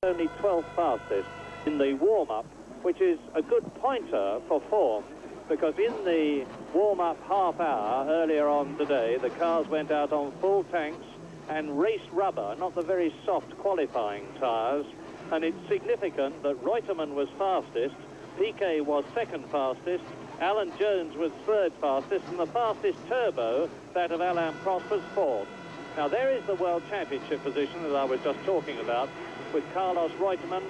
only 12th fastest in the warm-up, which is a good pointer for form, because in the warm-up half hour earlier on today, the cars went out on full tanks and race rubber, not the very soft qualifying tyres, and it's significant that Reutemann was fastest, Piquet was second fastest, Alan Jones was third fastest, and the fastest turbo, that of Alain Prost, was fourth. Now there is the World Championship position that I was just talking about, with Carlos Reutemann.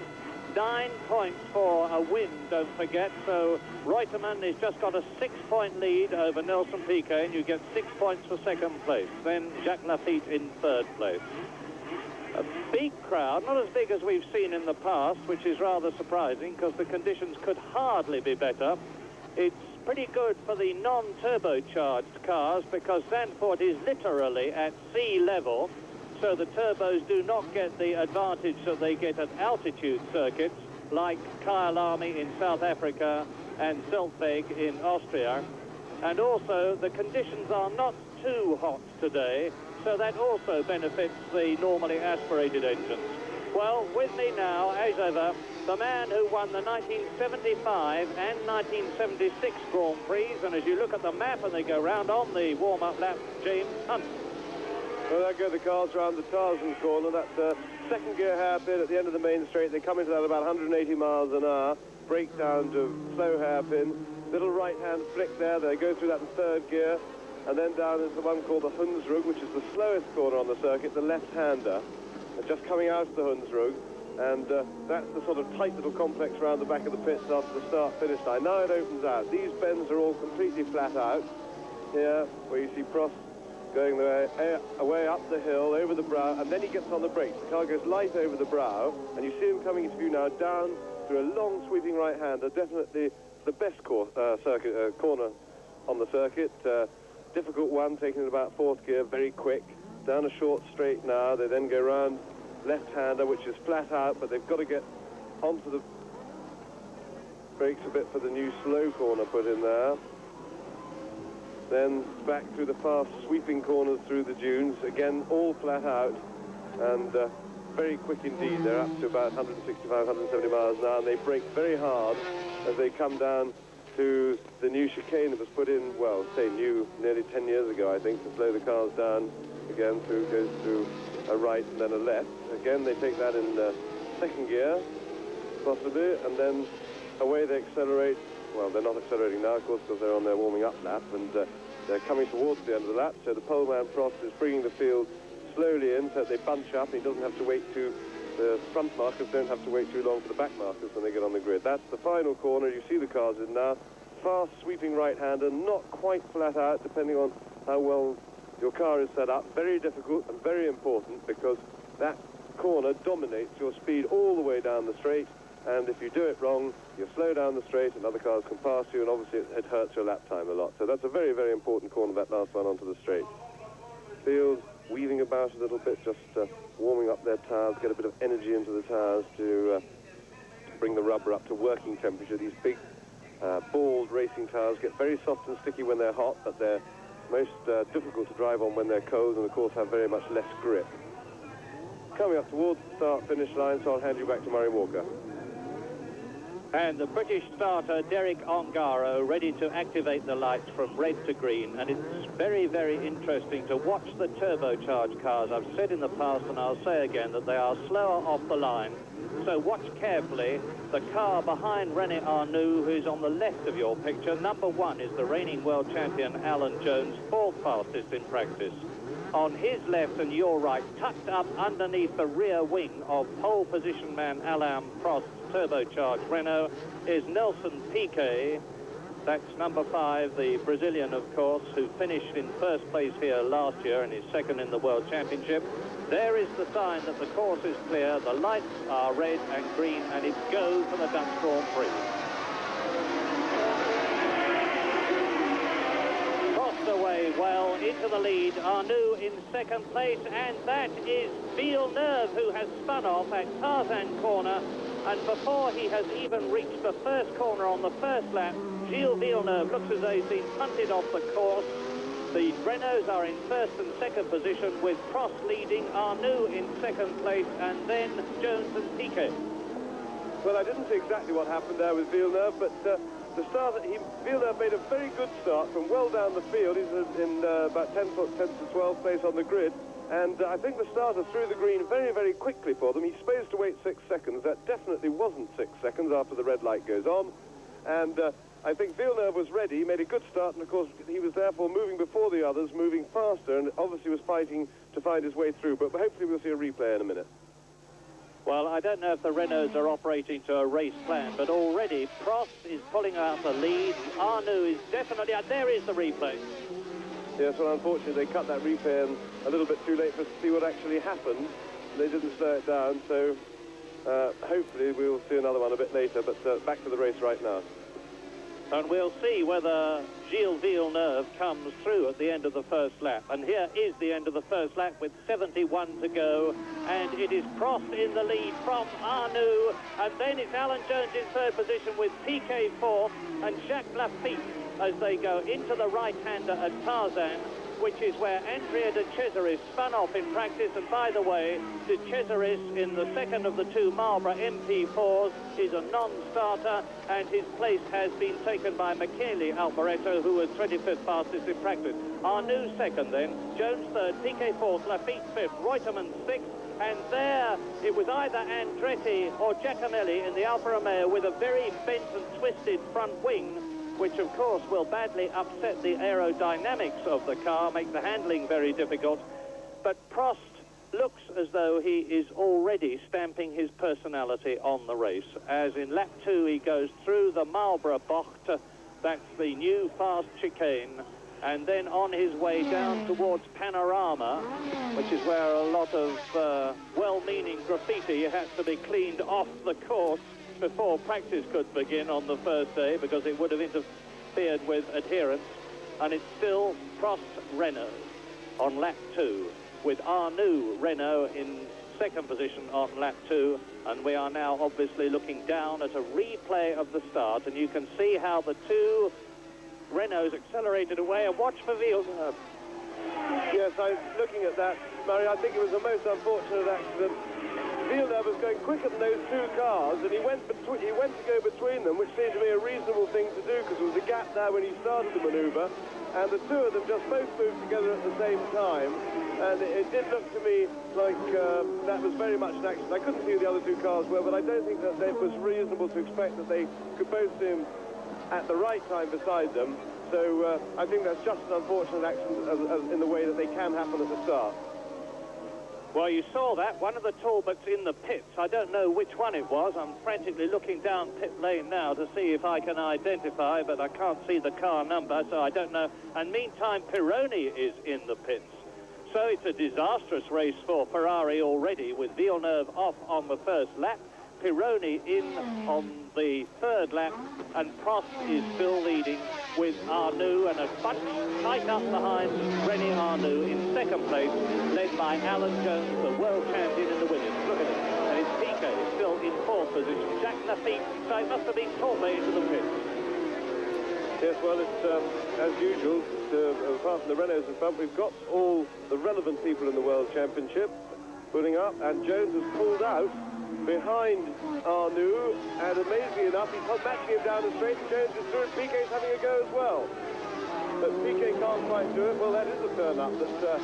9 points for a win, don't forget, so Reutemann has just got a 6-point lead over Nelson Piquet, and you get 6 points for second place. Then Jacques Lafitte in third place. A big crowd, not as big as we've seen in the past, which is rather surprising because the conditions could hardly be better. It's pretty good for the non-turbocharged cars because Zandvoort is literally at sea level, so the turbos do not get the advantage that they get at altitude circuits like Kyalami in South Africa and Zeltweg in Austria. And also the conditions are not too hot today, so that also benefits the normally aspirated engines. Well, with me now, as ever, the man who won the 1975 and 1976 Grand Prix, and as you look at the map and they go round on the warm-up lap, James Hunt. Well, there go the cars around the Tarzan corner. That's a second gear hairpin at the end of the main straight. They come into that about 180 miles an hour, brake down to slow hairpin, little right-hand flick there. They go through that in third gear, and then down into one called the Hunsrug, which is the slowest corner on the circuit, the left-hander. They're just coming out of the Hunsrug, and that's the sort of tight little complex around the back of the pits after the start-finish line. Now it opens out. These bends are all completely flat out. Here, where you see Prost going away up the hill, over the brow, and then he gets on the brakes. The car goes light over the brow, and you see him coming into view now down through a long sweeping right-hander, definitely the best corner on the circuit. Difficult one, taking it about fourth gear, very quick. Down a short straight now, they then go round left-hander, which is flat out, but they've got to get onto the brakes a bit for the new slow corner put in there. Then back through the fast sweeping corners through the dunes, again all flat out and very quick indeed. They're up to about 165, 170 miles an hour, and they brake very hard as they come down to the new chicane that was put in, well, say new, nearly 10 years ago, I think, to slow the cars down. Again, goes through a right and then a left. Again, they take that in second gear, possibly, and then away they accelerate. Well, they're not accelerating now, of course, because they're on their warming-up lap, and they're coming towards the end of the lap, so the poleman Prost is bringing the field slowly in, so they bunch up, and he doesn't have to wait the front markers don't have to wait too long for the back markers when they get on the grid. That's the final corner. You see the cars in now. Fast sweeping right-hander, not quite flat out, depending on how well your car is set up. Very difficult and very important, because that corner dominates your speed all the way down the straight, and if you do it wrong, you slow down the straight and other cars can pass you, and obviously it hurts your lap time a lot. So that's a very, very important corner, that last one onto the straight. Field weaving about a little bit, just warming up their tyres, get a bit of energy into the tyres to bring the rubber up to working temperature. These big bald racing tyres get very soft and sticky when they're hot, but they're most difficult to drive on when they're cold, and of course have very much less grip. Coming up towards the start-finish line, so I'll hand you back to Murray Walker. And the British starter, Derek Ongaro, ready to activate the lights from red to green. And it's very, very interesting to watch the turbocharged cars. I've said in the past, and I'll say again, that they are slower off the line. So watch carefully. The car behind René Arnoux, who's on the left of your picture, number 1 is the reigning world champion, Alan Jones, 4th fastest in practice. On his left and your right, tucked up underneath the rear wing of pole position man Alain Prost's turbocharged Renault, is Nelson Piquet. That's number 5, the Brazilian, of course, who finished in first place here last year and is second in the World Championship. There is the sign that the course is clear, the lights are red and green, and it's go for the Dutch Grand Prix. Away well into the lead, Arnoux in second place, and that is Villeneuve, who has spun off at Tarzan corner, and before he has even reached the first corner on the first lap, Gilles Villeneuve looks as though he's been punted off the course. The Renaults are in first and second position, with Prost leading, Arnoux in second place, and then Jones and Piquet. Well, I didn't see exactly what happened there with Villeneuve, but the start Villeneuve made a very good start from well down the field. He's in about 10th to 12th place on the grid, and I think the starter threw the green very, very quickly for them. He's supposed to wait 6 seconds. That definitely wasn't 6 seconds after the red light goes on, and I think Villeneuve was ready. He made a good start, and of course he was therefore moving before the others, moving faster, and obviously was fighting to find his way through. But hopefully we'll see a replay in a minute. Well, I don't know if the Renaults are operating to a race plan, but already Prost is pulling out the lead. Arnoux is definitely... there is the replay. Yes, well, unfortunately, they cut that replay in a little bit too late for us to see what actually happened. They didn't slow it down, so hopefully we'll see another one a bit later, but back to the race right now. And we'll see whether Gilles Villeneuve comes through at the end of the first lap. And here is the end of the first lap with 71 to go. And it is Prost in the lead from Arnoux. And then it's Alan Jones in third position with Piquet fourth and Jacques Lafitte as they go into the right-hander at Tarzan, which is where Andrea de Cesaris spun off in practice. And by the way, de Cesaris, in the second of the two Marlboro MP4s, is a non-starter, and his place has been taken by Michele Alboreto, who was 25th fastest in practice. Arnoux second then, Jones third, Piquet fourth, Lafitte fifth, Reutemann sixth, and there it was either Andretti or Giacomelli in the Alfa Romeo with a very bent and twisted front wing, which of course will badly upset the aerodynamics of the car, make the handling very difficult. But Prost looks as though he is already stamping his personality on the race, as in lap 2 he goes through the Marlboro Bocht, that's the new fast chicane, and then on his way down towards Panorama, which is where a lot of well-meaning graffiti had to be cleaned off the course before practice could begin on the first day, because it would have interfered with adherence. And it's still Prost Renault on lap 2, with Arnoux Renault in second position on lap 2, and we are now obviously looking down at a replay of the start, and you can see how the two Renaults accelerated away. And watch for Villeneuve. Yes, I was looking at that, Murray. I think it was the most unfortunate accident. Villeneuve was going quicker than those two cars, and he went to go between them, which seemed to be a reasonable thing to do, because there was a gap there when he started the manoeuvre, and the two of them just both moved together at the same time, and it did look to me like that was very much an accident. I couldn't see who the other two cars were, but I don't think that it was reasonable to expect that they could both see him at the right time beside them. So I think that's just an unfortunate accident as in the way that they can happen at the start. Well, you saw that, one of the Talbots in the pits. I don't know which one it was. I'm frantically looking down pit lane now to see if I can identify, but I can't see the car number, so I don't know. And meantime, Pironi is in the pits. So it's a disastrous race for Ferrari already, with Villeneuve off on the first lap, Pironi in on the third lap, and Prost is still leading with Arnoux, and a bunch tight up behind René Arnoux in second place, led by Alan Jones, the world champion in the Williams. Look at it. And it's Piquet still in fourth position. Jacques Lafitte, so it must have been Torbay into the pits. Yes, well, it's as usual, apart from the Renaults in front, we've got all the relevant people in the World Championship putting up, and Jones has pulled out behind Arnoux, and amazingly enough, he's matching him down the straight, and Jones is through, and Piquet's having a go as well. But Piquet can't quite do it. Well, that is a turn-up that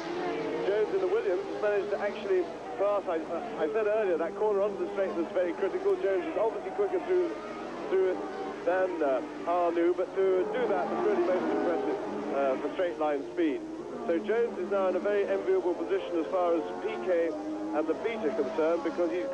Jones in the Williams has managed to actually pass. I said earlier, that corner onto the straight was very critical. Jones is obviously quicker through it than Arnoux, but to do that was really most impressive for straight-line speed. So Jones is now in a very enviable position as far as Piquet and the feet are concerned, because he's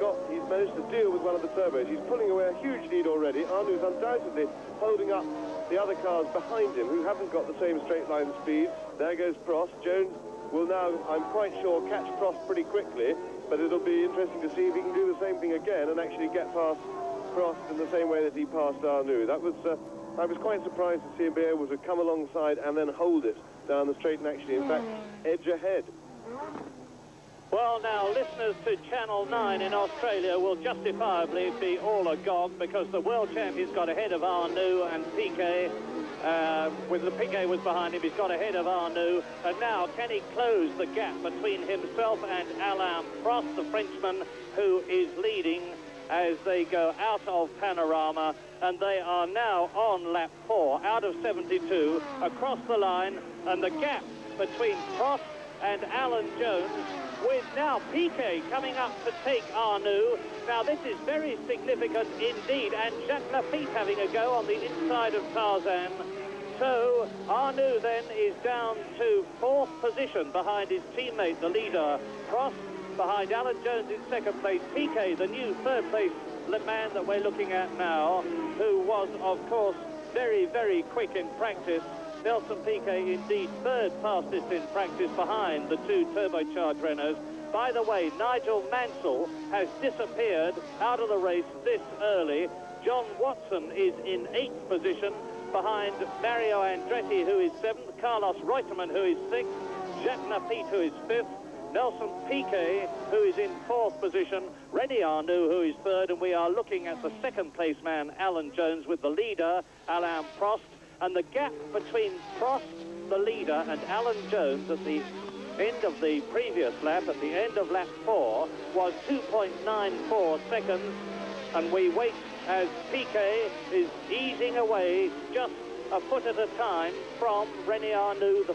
managed to deal with one of the turbos. He's pulling away a huge lead already. Arnoux's undoubtedly holding up the other cars behind him who haven't got the same straight line speed. There goes Prost. Jones will now, I'm quite sure, catch Prost pretty quickly, but it'll be interesting to see if he can do the same thing again and actually get past Prost in the same way that he passed Arnoux. That was, I was quite surprised to see him be able to come alongside and then hold it down the straight and actually, in fact, edge ahead. Well, now, listeners to Channel 9 in Australia will justifiably be all agog, because the world champions got ahead of Arnoux and Piquet, with the Piquet was behind him. He's got ahead of Arnoux, and now can he close the gap between himself and Alain Prost, the Frenchman, who is leading as they go out of Panorama, and they are now on lap 4 out of 72 across the line, and the gap between Prost and Alan Jones, with now Piquet coming up to take Arnoux. Now this is very significant indeed, and Jacques Lafitte having a go on the inside of Tarzan. So Arnoux then is down to 4th position behind his teammate, the leader, Prost, behind Alan Jones in 2nd place. Piquet, the new 3rd place man that we're looking at now, who was, of course, very, very quick in practice. Nelson Piquet, indeed, 3rd fastest in practice behind the 2 turbocharged Renaults. By the way, Nigel Mansell has disappeared out of the race this early. John Watson is in 8th position behind Mario Andretti, who is 7th, Carlos Reutemann, who is 6th, Jacques Lafitte, who is 5th, Nelson Piquet, who is in 4th position, René Arnoux, who is 3rd, and we are looking at the 2nd place man, Alan Jones, with the leader, Alain Prost, and the gap between Prost, the leader, and Alan Jones at the end of the previous lap, at the end of lap 4, was 2.94 seconds, and we wait as Piquet is easing away just a foot at a time from René Arnoux,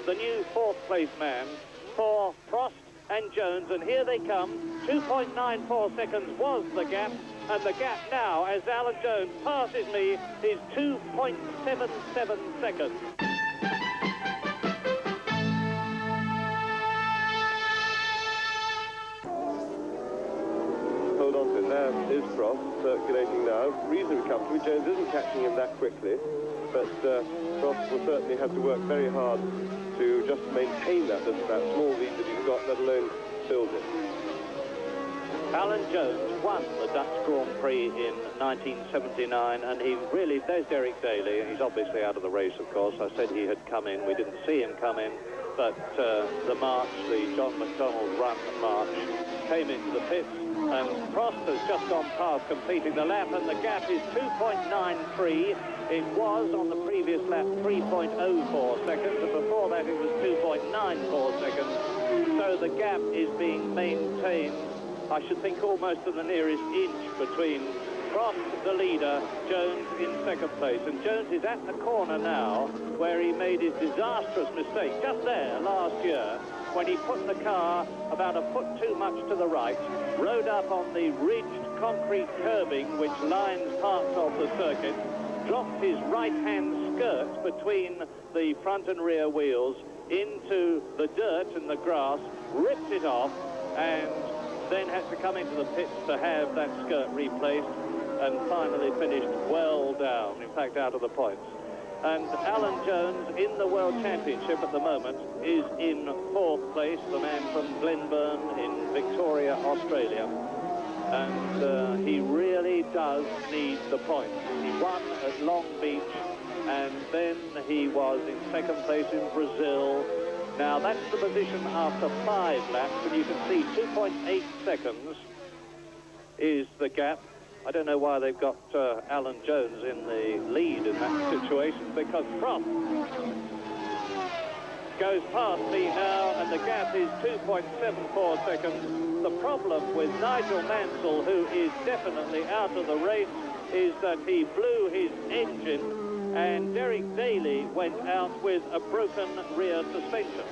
the new 4th place man, for Prost and Jones, and here they come. 2.94 seconds was the gap, and the gap now, as Alan Jones passes me, is 2.77 seconds. Hold on to it. There is Prost circulating now, reasonably comfortably. Jones isn't catching him that quickly, but Prost will certainly have to work very hard to just maintain that small lead that he's got, let alone build it. Alan Jones won the Dutch Grand Prix in 1979, and he really, there's Derek Daly. He's obviously out of the race, of course. I said he had come in. We didn't see him come in, but the march, the John McDonnell run march, came into the pits, and Prost has just gone past completing the lap, and the gap is 2.93. It was on the previous lap 3.04 seconds, and before that it was 2.94 seconds. So the gap is being maintained, I should think, almost to the nearest inch between Prost, the leader, Jones in 2nd place. And Jones is at the corner now where he made his disastrous mistake just there last year when he put the car about a foot too much to the right, rode up on the ridged concrete curbing which lines parts of the circuit, dropped his right-hand skirt between the front and rear wheels into the dirt and the grass, ripped it off, and then had to come into the pits to have that skirt replaced, and finally finished well down, in fact out of the points. And Alan Jones in the World Championship at the moment is in 4th place, the man from Glenburn in Victoria, Australia. And he really does need the points. He won at Long Beach, and then he was in 2nd place in Brazil. Now that's the position after 5 laps, and you can see 2.8 seconds is the gap. I don't know why they've got Alan Jones in the lead in that situation, because Prost goes past me now, and the gap is 2.74 seconds. The problem with Nigel Mansell, who is definitely out of the race, is that he blew his engine, and Derek Daly went out with a broken rear suspension.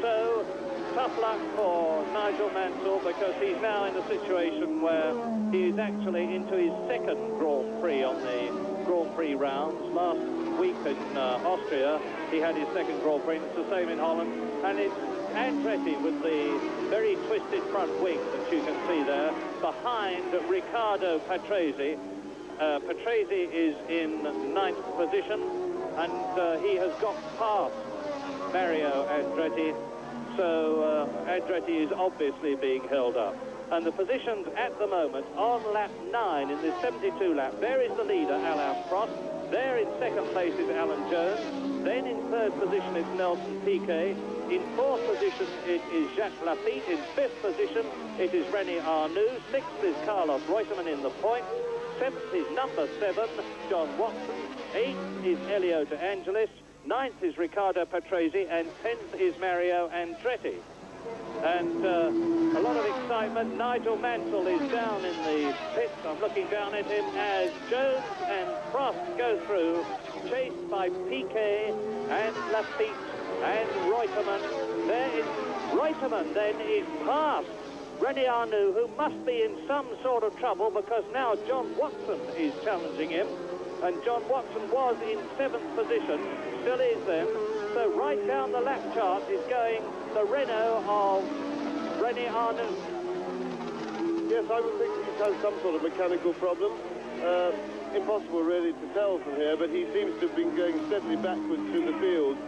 So, tough luck for Nigel Mansell, because he's now in a situation where he is actually into his 2nd Grand Prix on the Grand Prix rounds. Last week in Austria, he had his 2nd Grand Prix. It's the same in Holland. And it's Andretti with the very twisted front wing that you can see there, behind Riccardo Patrese. Patrese is in 9th position, and he has got past Mario Andretti, so Andretti is obviously being held up. And the positions at the moment on lap 9 in this 72 lap, there is the leader, Alain Prost. There in 2nd place is Alan Jones. Then in 3rd position is Nelson Piquet. In 4th position it is Jacques Lafitte. In 5th position it is René Arnoux. 6th is Carlos Reutemann in the points. 7th is number 7, John Watson. 8th is Elio De Angelis. 9th is Riccardo Patrese, and 10th is Mario Andretti. And a lot of excitement. Nigel Mansell is down in the pits. I'm looking down at him as Jones and Prost go through, chased by Piquet and Lafitte and Reutemann. There is Reutemann then is past René Arnoux, who must be in some sort of trouble because now John Watson is challenging him. And John Watson was in 7th position, still is then. So right down the lap chart is going the Renault of René Arnoux. Yes, I would think he's had some sort of mechanical problem. Impossible really to tell from here, but he seems to have been going steadily backwards through the field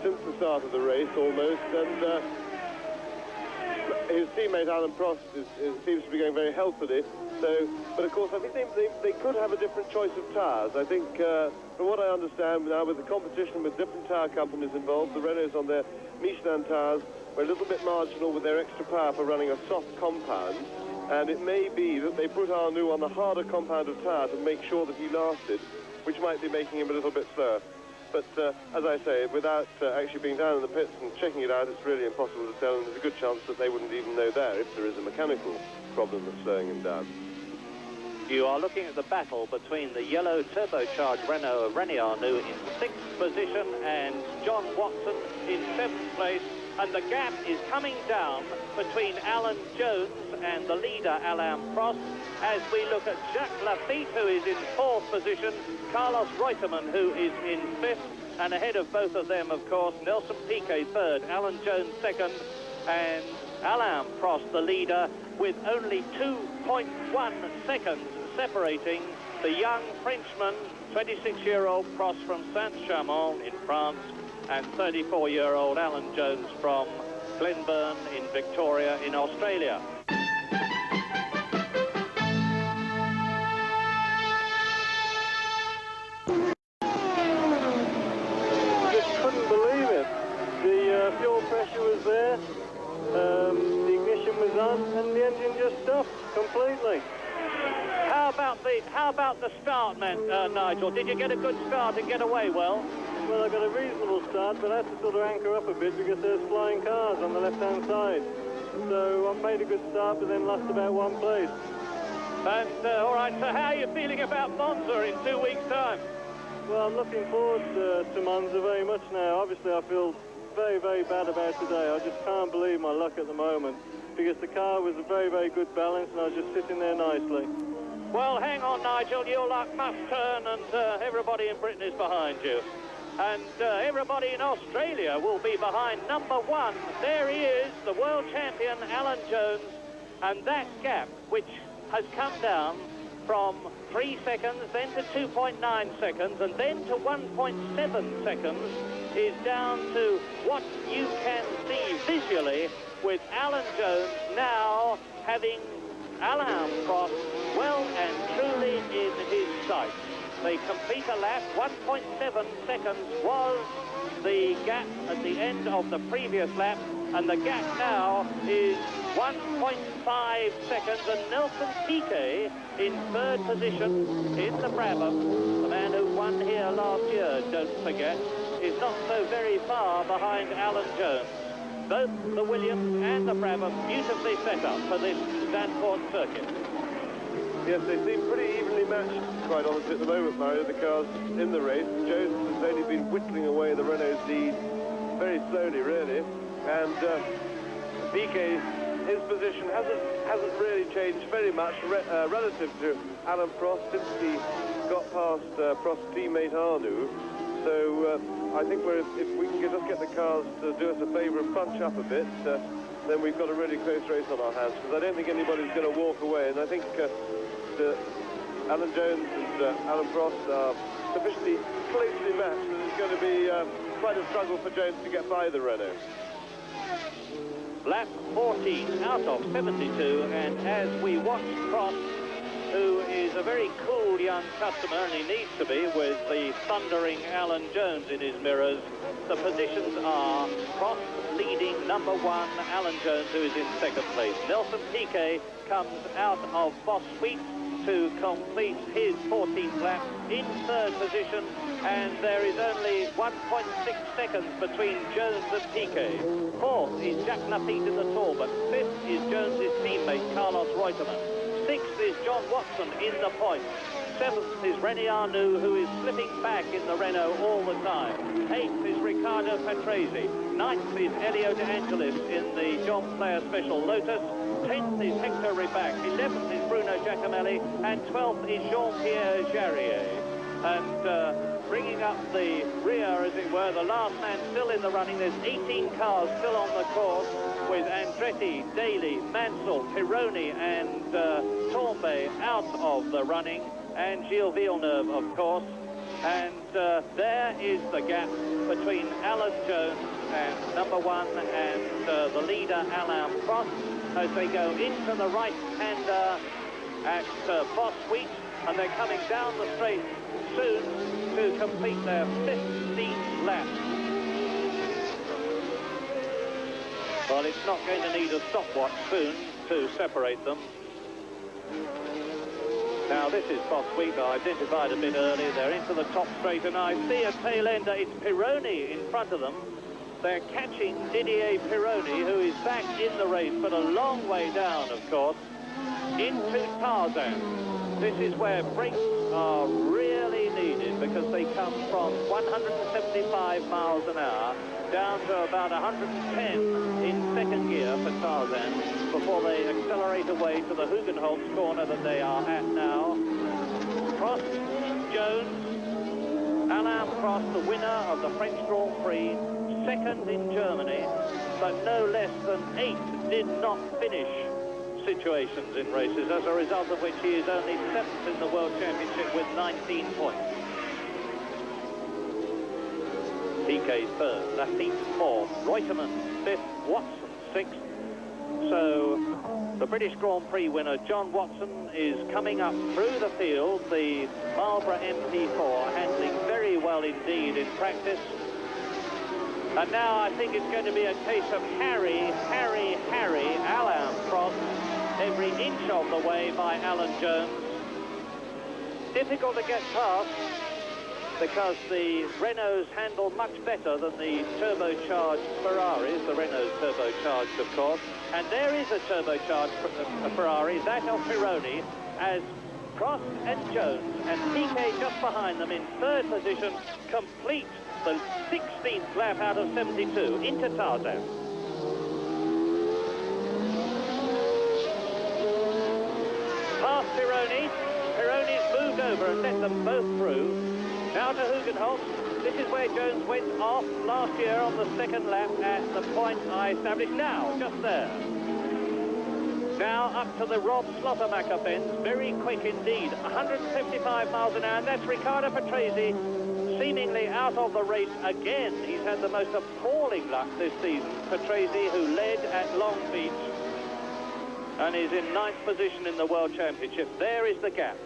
since the start of the race almost, and his teammate Alan Prost seems to be going very healthily. So, but of course I think they could have a different choice of tyres. I think from what I understand now, with the competition with different tyre companies involved, the Renaults on their Michelin tyres were a little bit marginal with their extra power for running a soft compound, and it may be that they put Arnoux on the harder compound of tyre to make sure that he lasted, which might be making him a little bit slower. But as I say, without actually being down in the pits and checking it out, it's really impossible to tell, and there's a good chance that they wouldn't even know there if there is a mechanical problem that's slowing him down. You are looking at the battle between the yellow turbocharged Renault of René Arnoux in 6th position and John Watson in 7th place. And the gap is coming down between Alan Jones and the leader, Alain Prost, as we look at Jacques Lafitte, who is in 4th position, Carlos Reutemann, who is in 5th, and ahead of both of them, of course, Nelson Piquet 3rd, Alan Jones 2nd, and Alain Prost, the leader, with only 2.1 seconds separating the young Frenchman, 26-year-old Prost from Saint-Chamond in France, and 34-year-old Alan Jones from Glenburn in Victoria in Australia. Just couldn't believe it. The fuel pressure was there, the ignition was on, and the engine just stopped completely. How about the start, Nigel? Did you get a good start and get away well? Well, I got a reasonable start, but I had to sort of anchor up a bit because there's flying cars on the left-hand side. So I made a good start, but then lost about 1 place. And, all right, so how are you feeling about Monza in 2 weeks' time? Well, I'm looking forward to Monza very much now. Obviously, I feel very, very bad about today. I just can't believe my luck at the moment because the car was a very, very good balance, and I was just sitting there nicely. Well, hang on, Nigel. Your luck must turn, and everybody in Britain is behind you. And everybody in Australia will be behind number 1. There he is, the world champion, Alan Jones. And that gap, which has come down from 3 seconds, then to 2.9 seconds, and then to 1.7 seconds, is down to what you can see visually with Alan Jones now having Alain Prost well and truly in his sights. They complete a lap. 1.7 seconds was the gap at the end of the previous lap, and the gap now is 1.5 seconds, and Nelson Piquet in 3rd position in the Brabham, the man who won here last year, don't forget, is not so very far behind Alan Jones. Both the Williams and the Brabham beautifully set up for this Zandvoort circuit. Yes, they seem pretty evenly matched, quite honestly, at the moment, Mario, the cars in the race. Jones has only been whittling away the Renault's lead very slowly, really. And Piquet, his position hasn't really changed very much relative to Alain Prost since he got past Prost's teammate Arnoux. So I think if we can just get the cars to do us a favour and bunch up a bit, then we've got a really close race on our hands, because I don't think anybody's going to walk away. And I think Alan Jones and Alain Prost are sufficiently closely matched that it's going to be quite a struggle for Jones to get by the Renault. Lap 14 out of 72, and as we watch Prost, who is a very cool young customer, and he needs to be with the thundering Alan Jones in his mirrors, the positions are Prost leading number 1, Alan Jones, who is in 2nd place. Nelson Piquet comes out of Boss Sweet to complete his 14th lap in third position, and there is only 1.6 seconds between Jones and Piquet. Fourth is Jacques Lafitte in the Talbot. Fifth is Jones's teammate Carlos Reutemann. Sixth is John Watson in the points. Seventh is René Arnoux, who is slipping back in the Renault all the time. Eighth is Riccardo Patrese. Ninth is Elio De Angelis in the John Player Special Lotus. 10th is Hector Ribac. 11th is Bruno Giacomelli. And 12th is Jean-Pierre Jarier. And bringing up the rear, as it were, the last man still in the running. There's 18 cars still on the course, with Andretti, Daly, Mansell, Pironi and Torbay out of the running, and Gilles Villeneuve, of course. And there is the gap between Alan Jones and number one and the leader, Alain Prost, as they go into the right-hander at Bosweet, and they're coming down the straight soon to complete their 15th lap. Well, it's not going to need a stopwatch soon to separate them. Now, this is Bosweet, identified a bit early. They're into the top straight, and I see a tail ender. It's Pironi in front of them. They're catching Didier Pironi, who is back in the race, but a long way down, of course, into Tarzan. This is where brakes are really needed, because they come from 175 miles an hour down to about 110 in second gear for Tarzan before they accelerate away to the Hugenholtz corner that they are at now. Prost, Jones, Alain Prost, the winner of the French Grand Prix, second in Germany, but no less than 8 did not finish situations in races, as a result of which he is only 7th in the World Championship with 19 points. Piquet third, Lafitte fourth, Reutemann fifth, Watson sixth. So the British Grand Prix winner John Watson is coming up through the field, the Marlboro MP4, handling very well indeed in practice. And now I think it's going to be a case of Harry, Alain Prost, every inch of the way by Alan Jones. Difficult to get past, because the Renaults handle much better than the turbocharged Ferraris. The Renault's turbocharged, of course. And there is a turbocharged Ferrari, that of Pironi, as Prost and Jones and Piquet just behind them in third position complete the 16th lap out of 72 into Tarzan. Past Pironi. Pironi's moved over and let them both through. Now to Hugenholtz. This is where Jones went off last year on the second lap at the point I established. Now, just there. Now up to the Rob Slottermacher bend. Very quick indeed. 155 miles an hour. And that's Riccardo Patrese seemingly out of the race again. He's had the most appalling luck this season. Patrese, who led at Long Beach and is in 9th position in the World Championship. There is the gap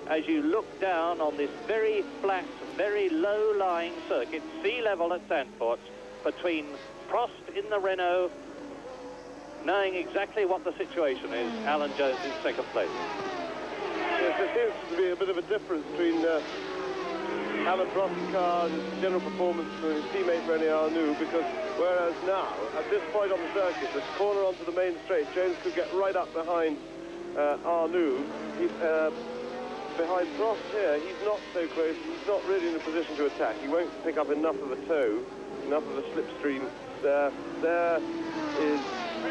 as you look down on this very flat, very low-lying circuit, sea level at Zandvoort, between Prost in the Renault, knowing exactly what the situation is, Alan Jones in second place. Yes, there seems to be a bit of a difference between Alan Prost's car and his general performance for his teammate René Arnoux, because whereas now, at this point on the circuit, this corner onto the main straight, Jones could get right up behind Arnoux. Behind Prost here, he's not so close, he's not really in a position to attack. He won't pick up enough of a tow, enough of a slipstream. There is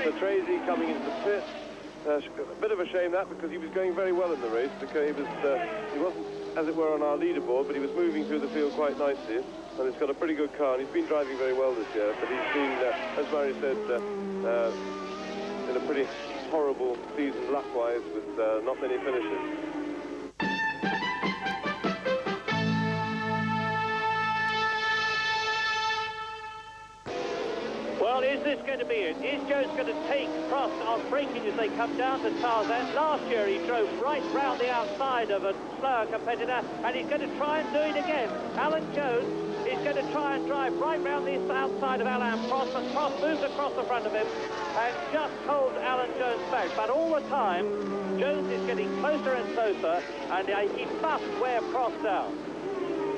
Patrese coming into the pit. A bit of a shame that, because he was going very well in the race, because he wasn't, as it were, on our leaderboard, but he was moving through the field quite nicely, and he's got a pretty good car, and he's been driving very well this year, but he's been, as Murray said, in a pretty horrible season luck-wise, with not many finishes. Well, is this going to be it? Is Jones going to take Prost on braking as they come down to Tarzan? Last year he drove right round the outside of a slower competitor, and he's going to try and do it again. Alan Jones He's going to try and drive right round the outside of Alain Prost, but Prost moves across the front of him and just holds Alan Jones back. But all the time, Jones is getting closer and closer, and he must wear Prost down.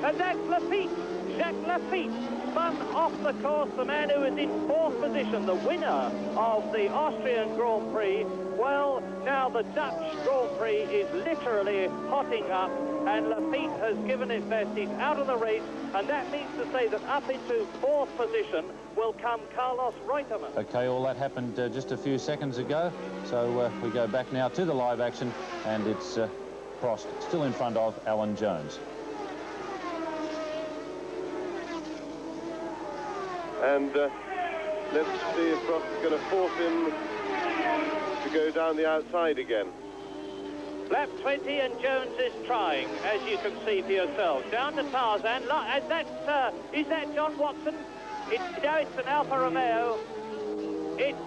And that's Lafitte. Jacques Lafitte spun off the course, the man who is in 4th position, the winner of the Austrian Grand Prix. Well, now the Dutch Grand Prix is literally hotting up, and Lafitte has given his best. He's out of the race, and that means to say that up into 4th position will come Carlos Reutemann. Okay, all that happened just a few seconds ago, so we go back now to the live action, and it's Prost still in front of Alan Jones. And let's see if Prost is going to force him to go down the outside again. Lap 20, and Jones is trying, as you can see for yourselves. Down to Tarzan, and that's, is that John Watson? No, it's an Alfa Romeo. It's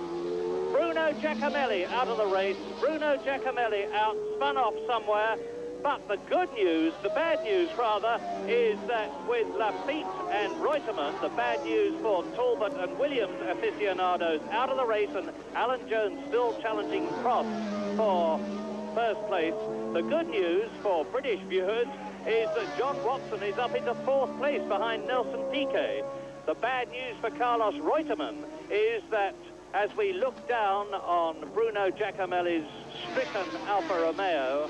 Bruno Giacomelli out of the race. Bruno Giacomelli out, spun off somewhere. But the good news, the bad news rather, is that with Lafitte and Reutemann, the bad news for Talbot and Williams aficionados out of the race, and Alan Jones still challenging Prost for first place. The good news for British viewers is that John Watson is up into 4th place behind Nelson Piquet. The bad news for Carlos Reutemann is that as we look down on Bruno Giacomelli's stricken Alfa Romeo,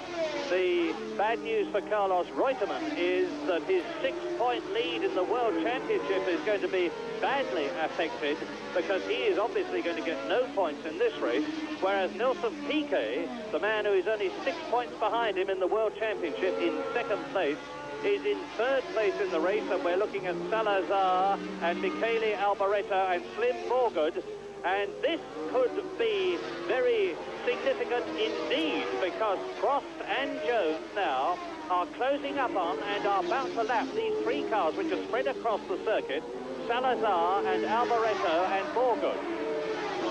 the bad news for Carlos Reutemann is that his 6-point lead in the World Championship is going to be badly affected, because he is obviously going to get no points in this race, whereas Nelson Piquet, the man who is only 6 points behind him in the World Championship in 2nd place, is in 3rd place in the race, and we're looking at Salazar and Michele Alboreto and Slim Morgood. And this could be very significant indeed, because Prost and Jones now are closing up on and are about to lap these 3 cars which are spread across the circuit, Salazar and Alboreto and Morgood.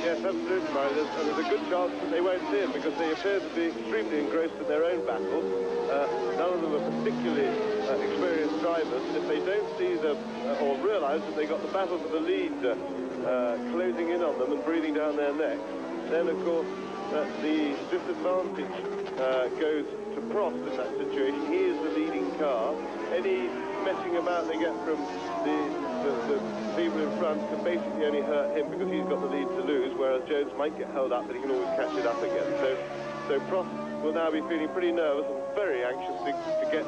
Yes, absolutely, Murray. And there's a good chance that they won't see it, because they appear to be extremely engrossed in their own battle. None of them are particularly experienced drivers. If they don't see or realise that they got the battle for the lead closing in on them and breathing down their necks, then of course the disadvantage goes to Prost in that situation. He is the leading car. Any messing about they get from the people in front can basically only hurt him, because he's got the lead to lose, whereas Jones might get held up, but he can always catch it up again. So Prost will now be feeling pretty nervous and very anxious to get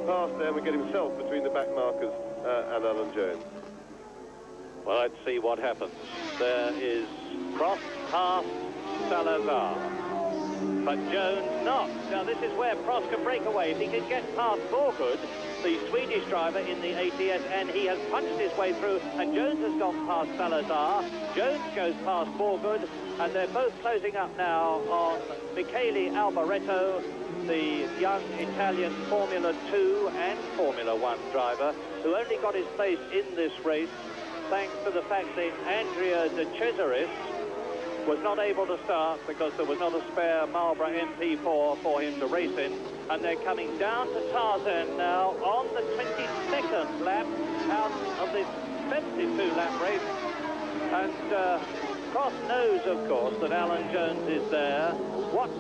past them and get himself between the back markers and Alan Jones. Well, let's see what happens. There is Prost past Salazar, but Jones not. Now this is where Prost can break away. If he can get past Morgood, the Swedish driver in the ATS, and he has punched his way through, and Jones has gone past Salazar. Jones goes past Morgood, and they're both closing up now on Michele Alboreto, the young Italian Formula 2 and Formula 1 driver, who only got his place in this race thanks to the fact that Andrea De Cesaris was not able to start because there was not a spare Marlboro MP4 for him to race in. And they're coming down to Tarzan now on the 22nd lap out of this 72-lap race. And Prost knows, of course, that Alan Jones is there. What's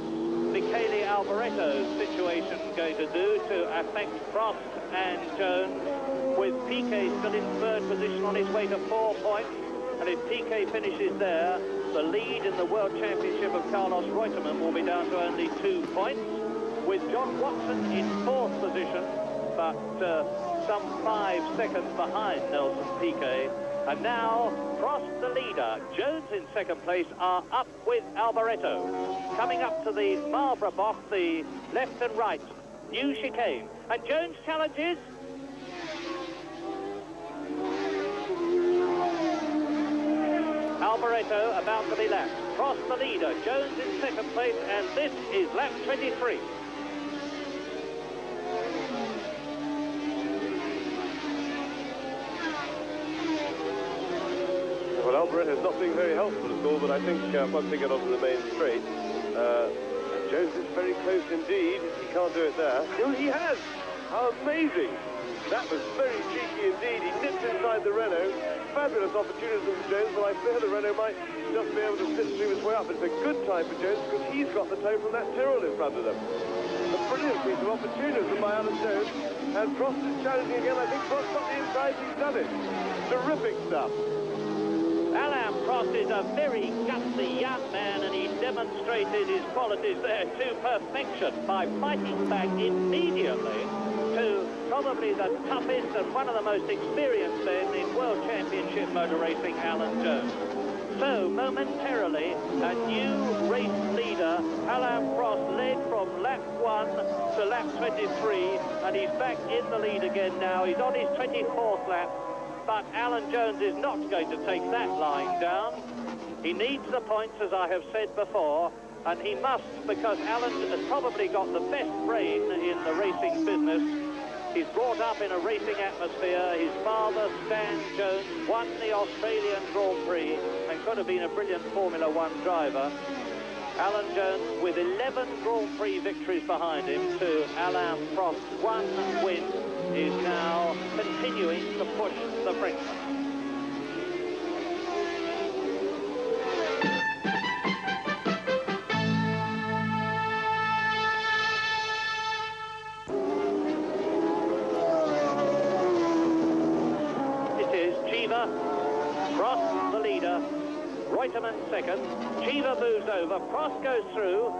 Michele Alboreto's situation going to do to affect Prost and Jones, with Piquet still in 3rd position on his way to 4 points? And if Piquet finishes there, the lead in the World Championship of Carlos Reutemann will be down to only 2 points, with John Watson in 4th position, but some 5 seconds behind Nelson Piquet. And now, Prost the leader, Jones in 2nd place, are up with Alboreto. Coming up to the Marlboro box, the left and right, new chicane. And Jones challenges. Alboreto about to be lapped. Prost the leader, Jones in 2nd place, and this is lap 23. Well, Alboreto is not being very helpful at all, but I think once they get onto the main straight, Jones is very close indeed. He can't do it there. He has. How amazing! That was very cheeky indeed. He nipped inside the Renault. Fabulous opportunity for Jones, but I fear the Renault might just be able to slip through his way up. It's a good time for Jones because he's got the toe from that Tyrrell in front of them. A brilliant piece of opportunism by Alan Jones. And Prost is challenging again. I think Prost got the inside. He's done it. Terrific stuff. Alain Prost is a very gutsy young man, and he demonstrated his qualities there to perfection by fighting back immediately to probably the toughest and one of the most experienced men in World Championship motor racing, Alan Jones. So, momentarily, a new race leader, Alain Prost, led from lap 1 to lap 23, and he's back in the lead again now. He's on his 24th lap. But Alan Jones is not going to take that line down. He needs the points, as I have said before, and he must, because Alan has probably got the best brain in the racing business. He's brought up in a racing atmosphere. His father, Stan Jones, won the Australian Grand Prix and could have been a brilliant Formula One driver. Alan Jones, with 11 Grand Prix victories behind him, to Alain Prost's 1 win, is now continuing to push the Frenchman. It is Cheever, Prost the leader, Reutemann second. Cheever moves over, Prost goes through.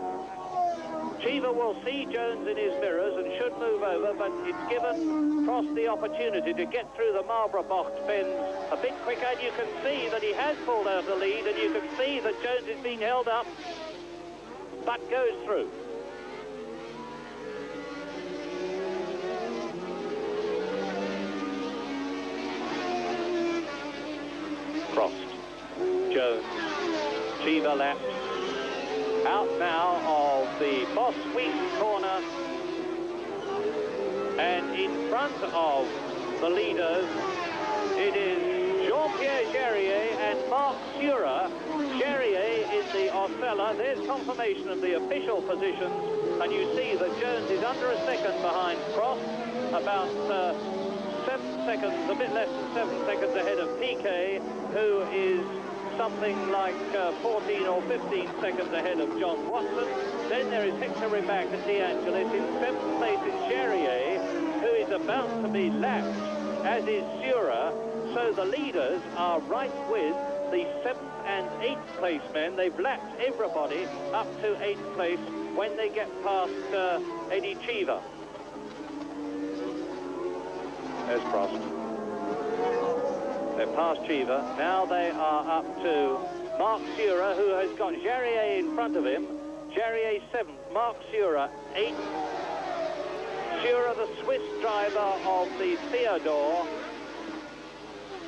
Cheever will see Jones in his mirrors and should move over, but it's given Prost the opportunity to get through the Marlborough box bends a bit quicker, and you can see that he has pulled out the lead, and you can see that Jones is being held up, but goes through. Prost, Jones, Cheever lapped. Out now of the Boss Sweet corner, and in front of the leaders it is Jean-Pierre Jarier and Marc Surer. Jarier in the Osella. There's confirmation of the official positions, and you see that Jones is under a second behind Prost, about 7 seconds, a bit less than 7 seconds ahead of Piquet, who is something like 14 or 15 seconds ahead of John Watson. Then there is Hector Ribac and De Angelis. In 7th place is Jarier, who is about to be lapped, as is Surer. So the leaders are right with the 7th and 8th place men. They've lapped everybody up to 8th place when they get past Eddie Cheever. There's Prost. They're past Cheever. Now they are up to Marc Surer, who has got Jarier in front of him. Jarier 7th, Marc Surer 8th. Surer, the Swiss driver of the Theodore.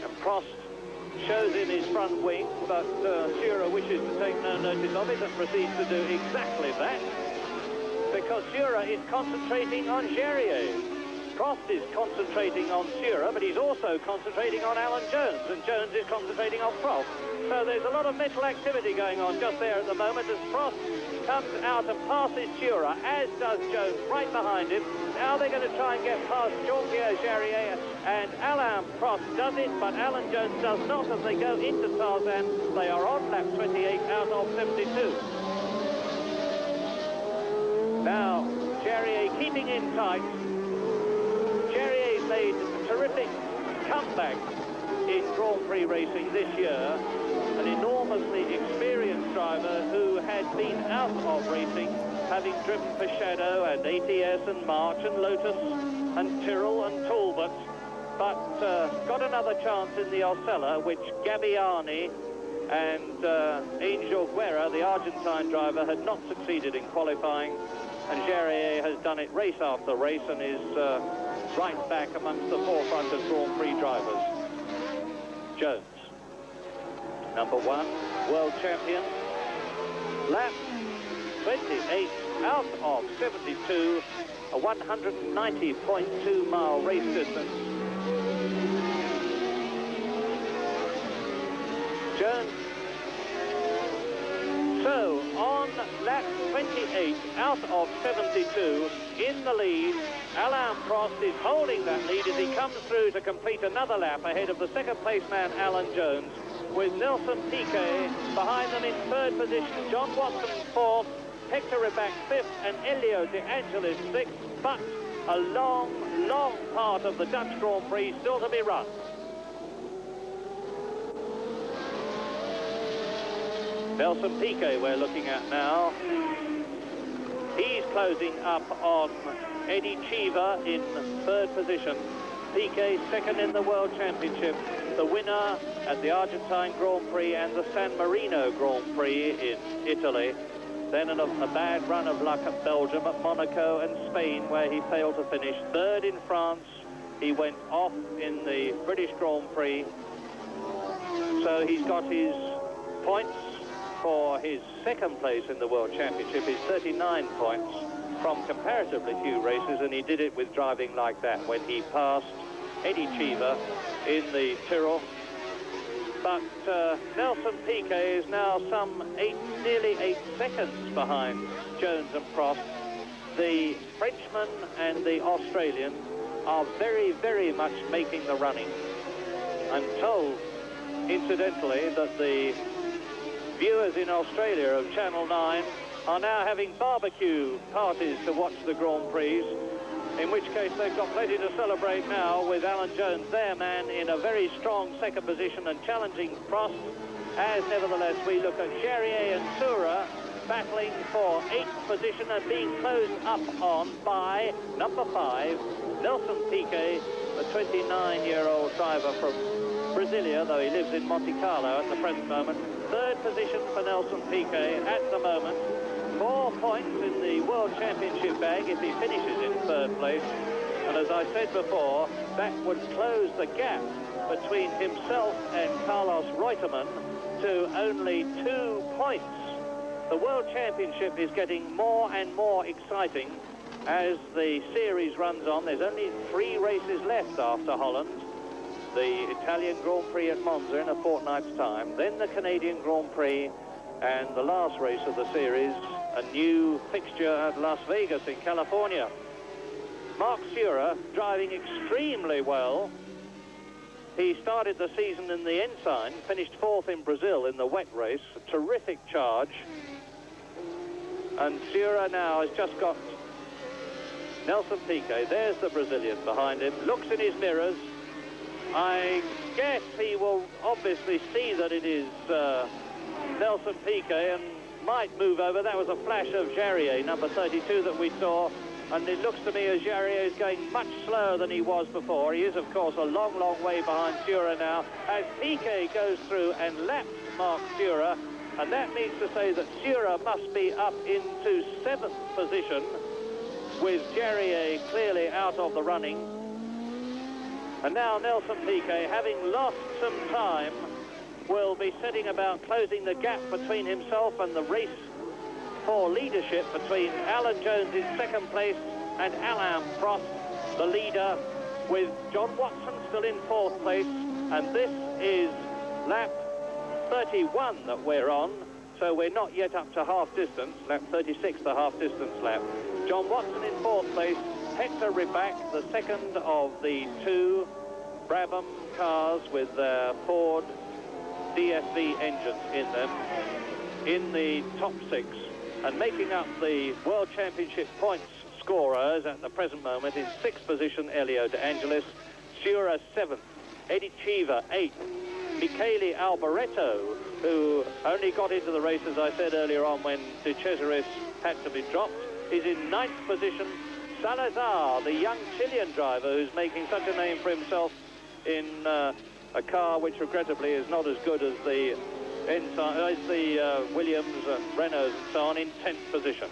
And Prost shows him his front wing, but Surer wishes to take no notice of it and proceeds to do exactly that, because Surer is concentrating on Jarier. Prost is concentrating on Surer, but he's also concentrating on Alan Jones, and Jones is concentrating on Prost. So there's a lot of mental activity going on just there at the moment as Prost comes out and passes Surer, as does Jones right behind him. Now they're going to try and get past Jean-Pierre Jarier, and Alain Prost does it, but Alan Jones does not as they go into Tarzan. They are on lap 28 out of 72. Now, Jarier keeping in tight. Jarier made a terrific comeback in Grand Prix racing this year, an enormously experienced driver who had been out of racing, having driven for Shadow and ATS and March and Lotus and Tyrrell and Talbot, but got another chance in the Osella, which Gabbiani and Angel Guerra, the Argentine driver, had not succeeded in qualifying, and Jarier has done it race after race and is right back amongst the forefront of Grand Prix drivers. Jones, number 1, world champion, lap 28 out of 72, a 190.2 mile race distance. Jones. So, on lap 28 out of 72 in the lead. Alain Prost is holding that lead as he comes through to complete another lap ahead of the second place man Alan Jones, with Nelson Piquet behind them in third position, John Watson fourth, Hector Ribac fifth, and Elio De Angelis sixth, but a long, long part of the Dutch Grand Prix still to be run. Nelson Piquet we're looking at now. He's closing up on Eddie Cheever in third position. Piquet second in the World Championship, the winner at the Argentine Grand Prix and the San Marino Grand Prix in Italy. Then a bad run of luck at Belgium, at Monaco and Spain, where he failed to finish. Third in France, he went off in the British Grand Prix. So he's got his points for his second place in the World Championship is 39 points from comparatively few races, and he did it with driving like that when he passed Eddie Cheever in the Tyrrell. But Nelson Piquet is now nearly 8 seconds behind Jones and Prost. The Frenchman and the Australian are very, very much making the running. I'm told, incidentally, that the viewers in Australia of Channel 9 are now having barbecue parties to watch the Grand Prix, in which case they've got plenty to celebrate now with Alan Jones, their man, in a very strong second position and challenging Prost, as nevertheless we look at Jarier and Sura battling for 8th position and being closed up on by number 5, Nelson Piquet, the 29-year-old driver from Brasilia, though he lives in Monte Carlo at the present moment. Third position for Nelson Piquet at the moment. 4 points in the World Championship bag if he finishes in third place. And as I said before, that would close the gap between himself and Carlos Reutemann to only 2 points. The World Championship is getting more and more exciting as the series runs on. There's only 3 races left after Holland. The Italian Grand Prix at Monza in a fortnight's time, then the Canadian Grand Prix, and the last race of the series, a new fixture at Las Vegas in California. Mark Sura driving extremely well. He started the season in the Ensign, finished 4th in Brazil in the wet race, a terrific charge. And Sura now has just got Nelson Piquet, there's the Brazilian behind him, looks in his mirrors. I guess he will obviously see that it is Nelson Piquet and might move over. That was a flash of Jarier, number 32, that we saw. And it looks to me as Jarier is going much slower than he was before. He is, of course, a long, long way behind Sura now, as Piquet goes through and laps Mark Sura. And that means to say that Sura must be up into 7th position, with Jarier clearly out of the running. And now Nelson Piquet, having lost some time, will be setting about closing the gap between himself and the race for leadership between Alan Jones in second place and Alain Prost, the leader, with John Watson still in 4th place. And this is lap 31 that we're on, so we're not yet up to half distance. Lap 36, the half distance lap. John Watson in 4th place. Hector Ribac, the second of the 2 Brabham cars with their Ford DSV engines in them, in the top 6, and making up the World Championship points scorers at the present moment. In 6th position, Elio De Angelis, Sura 7th, Eddie Cheever 8th, Michele Alboreto, who only got into the race, as I said earlier on, when De Cesaris had to be dropped, is in 9th position. Salazar, the young Chilean driver who's making such a name for himself in a car which regrettably is not as good as the Williams and Renaults and so on, in 10th position.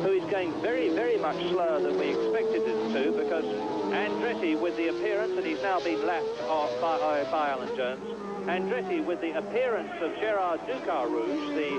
Who is going very, very much slower than we expected him to, because Andretti, with the appearance, and he's now been lapped by Alan Jones, Andretti, with the appearance of Gerard Ducarouge, the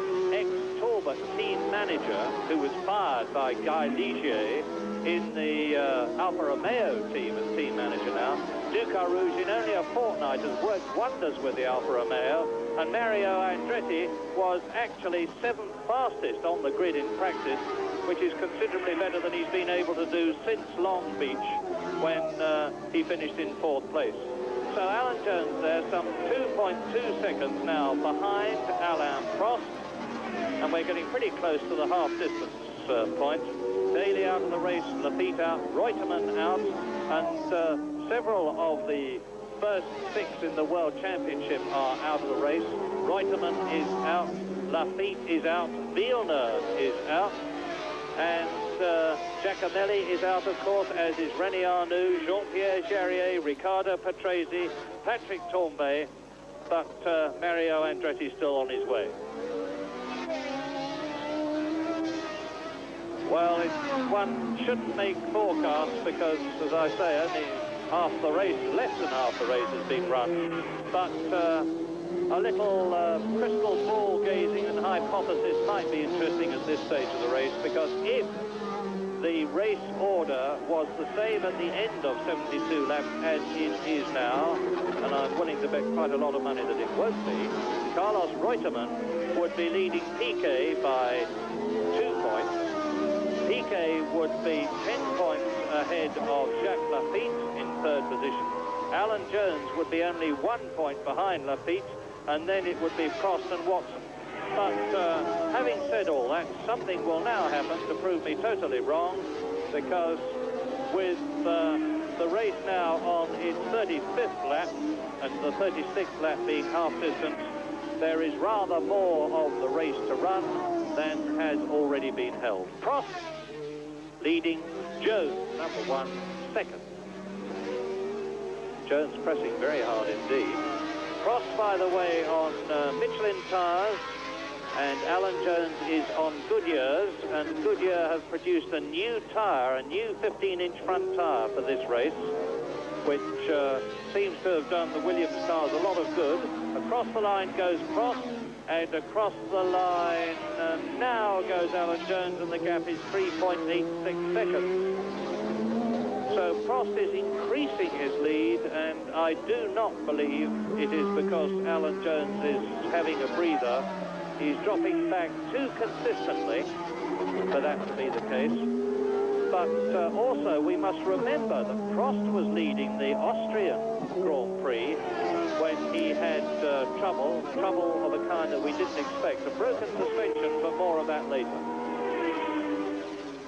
Talbot team manager, who was fired by Guy Ligier in the Alfa Romeo team as team manager now. Duca Rouge in only a fortnight has worked wonders with the Alfa Romeo, and Mario Andretti was actually 7th fastest on the grid in practice, which is considerably better than he's been able to do since Long Beach, when he finished in 4th place. So Alan Jones there, some 2.2 seconds now behind Alain Prost, and we're getting pretty close to the half-distance point. Daly out of the race, Lafitte out, Reutemann out, and several of the first 6 in the World Championship are out of the race. Reutemann is out, Lafitte is out, Villeneuve is out, and Giacomelli is out, of course, as is René Arnoux, Jean-Pierre Jarier, Riccardo Patrese, Patrick Tambay, but Mario Andretti still on his way. Well, one shouldn't make forecasts because, as I say, only half the race, less than half the race has been run. But a little crystal ball gazing and hypothesis might be interesting at this stage of the race, because if the race order was the same at the end of 72 laps as it is now, and I'm willing to bet quite a lot of money that it won't be, Carlos Reutemann would be leading Piquet by 2 points. Piquet would be 10 points ahead of Jacques Lafitte in 3rd position. Alan Jones would be only 1 point behind Lafitte, and then it would be Prost and Watson. But having said all that, something will now happen to prove me totally wrong, because with the race now on its 35th lap, and the 36th lap being half distance, there is rather more of the race to run than has already been held. Prost leading, Jones, number 1, second. Jones pressing very hard indeed. Prost, by the way, on Michelin tyres, and Alan Jones is on Goodyear's, and Goodyear have produced a new tyre, a new 15-inch front tyre for this race, which seems to have done the Williams cars a lot of good. Across the line goes Prost, and across the line now goes Alan Jones, and the gap is 3.86 seconds. So Prost is increasing his lead, and I do not believe it is because Alan Jones is having a breather. He's dropping back too consistently for that to be the case. But also we must remember that Prost was leading the Austrian Grand Prix when he had trouble of a kind that we didn't expect. A broken suspension, but more of that later.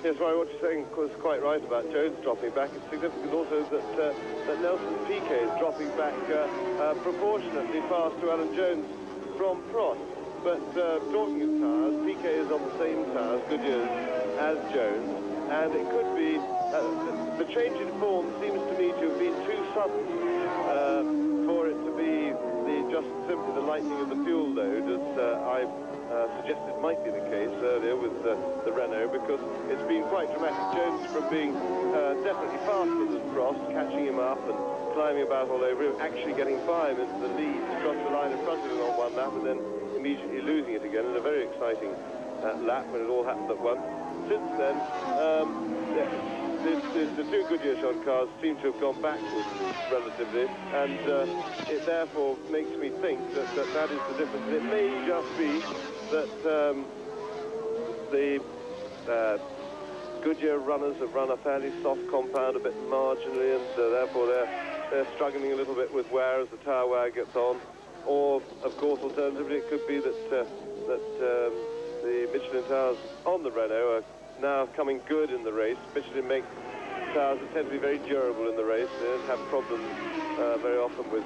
Yes, Roy, what you're saying was quite right about Jones dropping back. It's significant also that Nelson Piquet is dropping back proportionately fast to Alan Jones from Prost. But talking of tyres, Piquet is on the same tyres, Goodyear's, as Jones, and it could be the change in form seems to me to have been too sudden for it to be just simply the lightening of the fuel load, as I suggested might be the case earlier with the Renault, because it's been quite dramatic. Jones from being definitely faster than Prost, catching him up and climbing about all over him, actually getting by him into the lead, across the line in front of him on one lap, and then immediately losing it again in a very exciting lap when it all happened at once. Since then, the two Goodyear-shod cars seem to have gone backwards relatively, and it therefore makes me think that is the difference. It may just be that the Goodyear runners have run a fairly soft compound, a bit marginally, and therefore they're struggling a little bit with wear as the tyre wear gets on. Or, of course, alternatively, it could be that the Michelin tyres on the Renault are now coming good in the race. Michelin make tyres that tend to be very durable in the race. They don't have problems very often with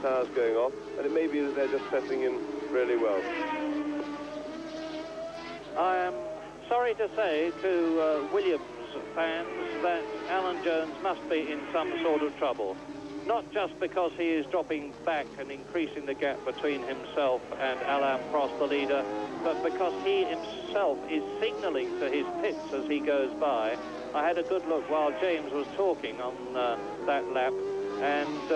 tyres going off, and it may be that they're just settling in really well. I am sorry to say to Williams fans that Alan Jones must be in some sort of trouble. Not just because he is dropping back and increasing the gap between himself and Alain Prost, the leader, but because he himself is signalling to his pits as he goes by. I had a good look while James was talking on that lap, and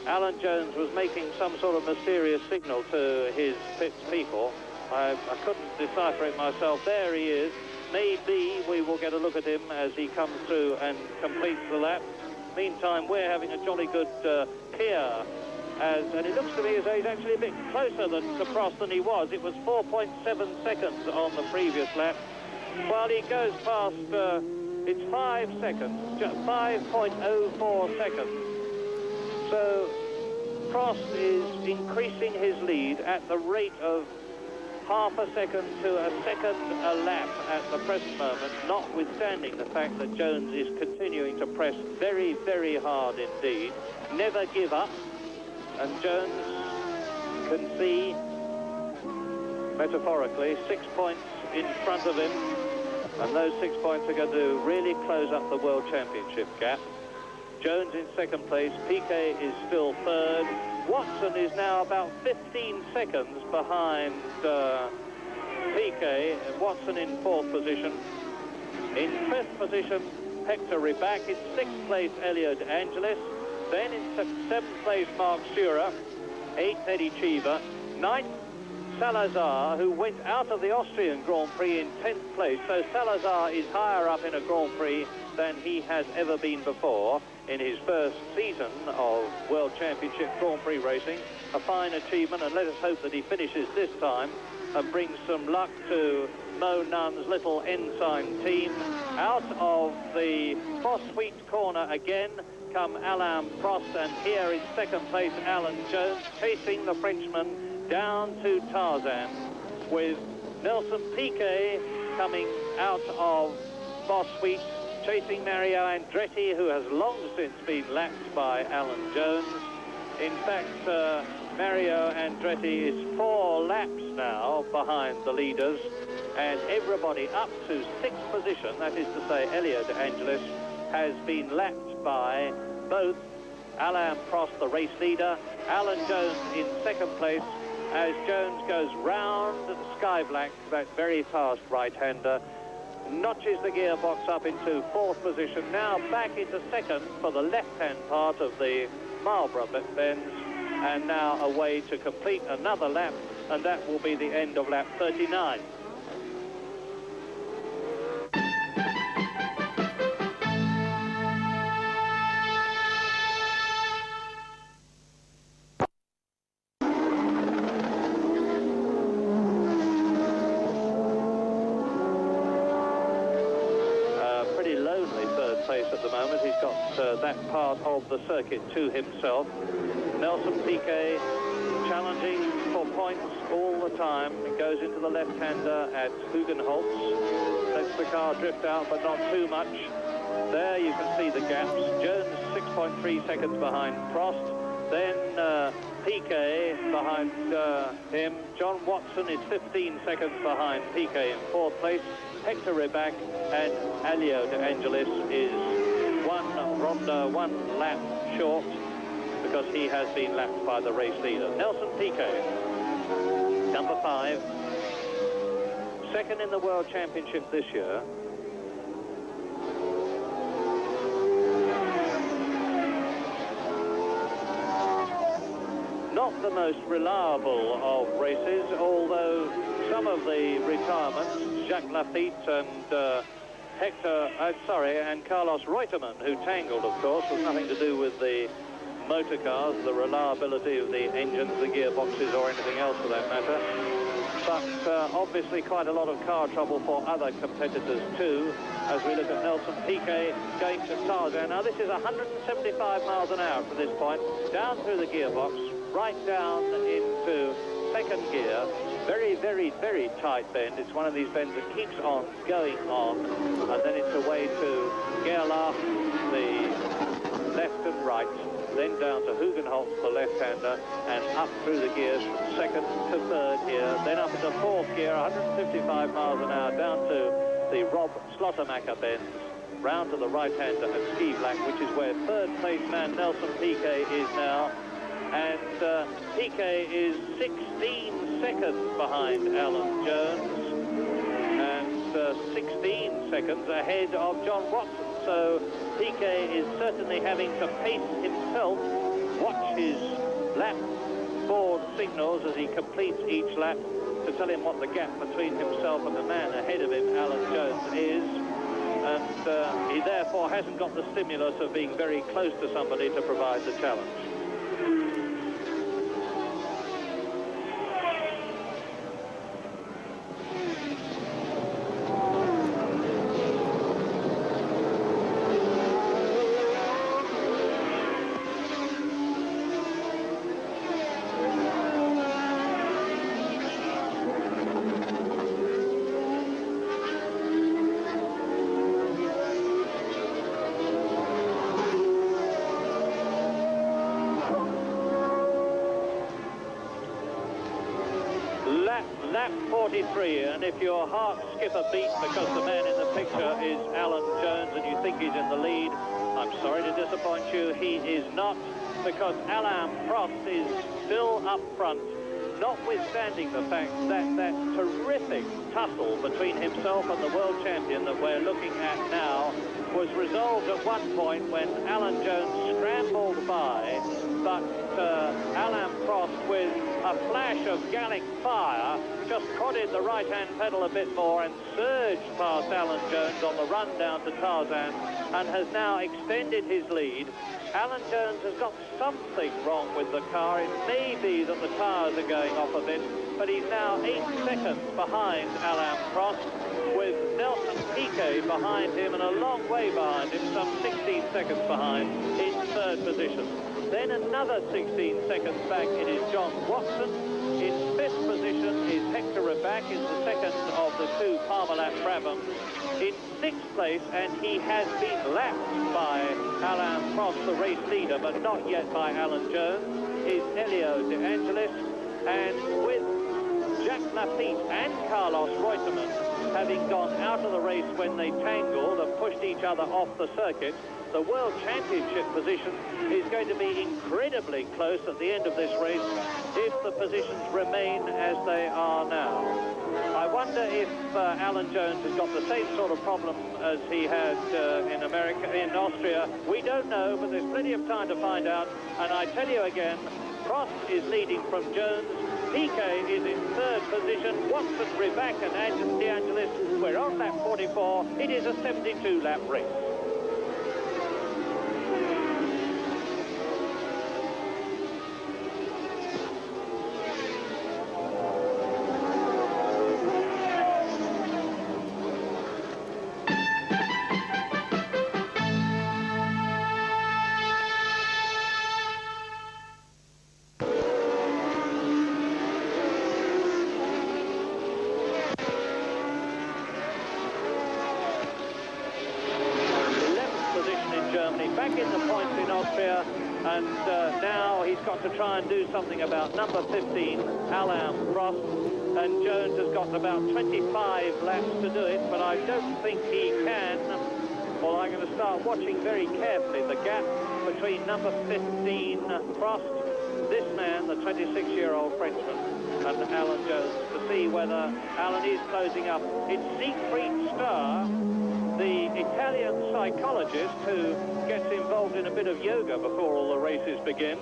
Alan Jones was making some sort of mysterious signal to his pits people, I couldn't decipher it myself. There he is. Maybe we will get a look at him as he comes through and completes the lap. Meantime, we're having a jolly good Quer, and it looks to me as though he's actually a bit closer to Prost than he was. It was 4.7 seconds on the previous lap. Well, he goes past, it's 5 seconds, just 5.04 seconds. So Prost is increasing his lead at the rate of half a second to a second a lap at the present moment, notwithstanding the fact that Jones is continuing to press very, very hard indeed. Never give up. And Jones can see, metaphorically, 6 points in front of him. And those 6 points are going to really close up the World Championship gap. Jones in second place. Piquet is still third. Watson is now about 15 seconds behind Piquet. Watson in fourth position. In fifth position, Hector Rybak. In sixth place, Elio De Angelis. Then in seventh place, Mark Surer. Eighth, Eddie Cheever. Ninth, Salazar, who went out of the Austrian Grand Prix in 10th place. So Salazar is higher up in a Grand Prix than he has ever been before in his first season of World Championship Grand Prix racing. A fine achievement, and let us hope that he finishes this time and brings some luck to Mo Nunn's little ensign team. Out of the Foss Sweet corner again come Alain Prost, and here in second place Alan Jones, chasing the Frenchman down to Tarzan, with Nelson Piquet coming out of Foss Sweet, chasing Mario Andretti, who has long since been lapped by Alan Jones. In fact, Mario Andretti is 4 laps now behind the leaders, and everybody up to 6th position, that is to say Elio De Angelis, has been lapped by both Alain Prost, the race leader, Alan Jones in second place, as Jones goes round Sky Black, that very fast right-hander, notches the gearbox up into fourth position, now back into second for the left-hand part of the Marlborough bends, and now away to complete another lap, and that will be the end of lap 39. At the moment, he's got that part of the circuit to himself. Nelson Piquet challenging for points all the time. It goes into the left-hander at Hugenholtz. Lets the car drift out, but not too much. There you can see the gaps. Jones 6.3 seconds behind Prost. Then Piquet behind him. John Watson is 15 seconds behind Piquet in fourth place. Hector Rybak and Elio De Angelis is one lap short, because he has been lapped by the race leader. Nelson Piquet, number 5, second in the World Championship this year. Not the most reliable of races, although some of the retirements, Jacques Lafitte and and Carlos Reutemann, who tangled, of course, was nothing to do with the motor cars, the reliability of the engines, the gearboxes, or anything else for that matter. But obviously quite a lot of car trouble for other competitors too, as we look at Nelson Piquet going to Tarzan. Now this is 175 miles an hour from this point, down through the gearbox, right down into second gear. Very, very, very tight bend. It's one of these bends that keeps on going on, and then it's away to Gerlach, the left and right, then down to Hugenholtz, the left-hander, and up through the gears from second to third here, then up into fourth gear, 155 miles an hour, down to the Rob Slottermacher bends, round to the right-hander at Ski Black, which is where third place man Nelson Piquet is now. And Piquet is 16 seconds behind Alan Jones and 16 seconds ahead of John Watson. So Piquet is certainly having to pace himself, watch his lap board signals as he completes each lap to tell him what the gap between himself and the man ahead of him, Alan Jones, is. And he therefore hasn't got the stimulus of being very close to somebody to provide the challenge. Lap 43, and if your heart skip a beat because the man in the picture is Alan Jones and you think he's in the lead, I'm sorry to disappoint you, he is not, because Alain Prost is still up front, notwithstanding the fact that that terrific tussle between himself and the world champion that we're looking at now was resolved at one point when Alan Jones scrambled by, but Alain Prost, with a flash of Gallic fire, just prodded the right-hand pedal a bit more and surged past Alan Jones on the run down to Tarzan and has now extended his lead. Alan Jones has got something wrong with the car. It may be that the tyres are going off a bit, but he's now 8 seconds behind Alain Prost, with Nelson Piquet behind him and a long way behind him, some 16 seconds behind, in third position. Then another 16 seconds back, it is John Watson. In fifth position is Hector Rabac, is the second of the two Parmalat Brabhams. In sixth place, and he has been lapped by Alain Prost, the race leader, but not yet by Alan Jones, is Elio De Angelis. And with Jacques Lafitte and Carlos Reutemann having gone out of the race when they tangled and pushed each other off the circuit, the World Championship position is going to be incredibly close at the end of this race if the positions remain as they are now. I wonder if Alan Jones has got the same sort of problem as he had in Austria. We don't know, but there's plenty of time to find out. And I tell you again, Prost is leading from Jones. Piquet is in third position. Watson, Rabac and De Angelis. We're on lap 44. It is a 72-lap race. Back in the points in Austria, and now he's got to try and do something about number 15, Alain Prost, and Jones has got about 25 laps to do it, but I don't think he can. Well, I'm going to start watching very carefully the gap between number 15, Prost, this man, the 26-year-old Frenchman, and Alan Jones, to see whether Alan is closing up. It's Siegfried Sturr, the Italian psychologist who gets involved in a bit of yoga before all the races begins,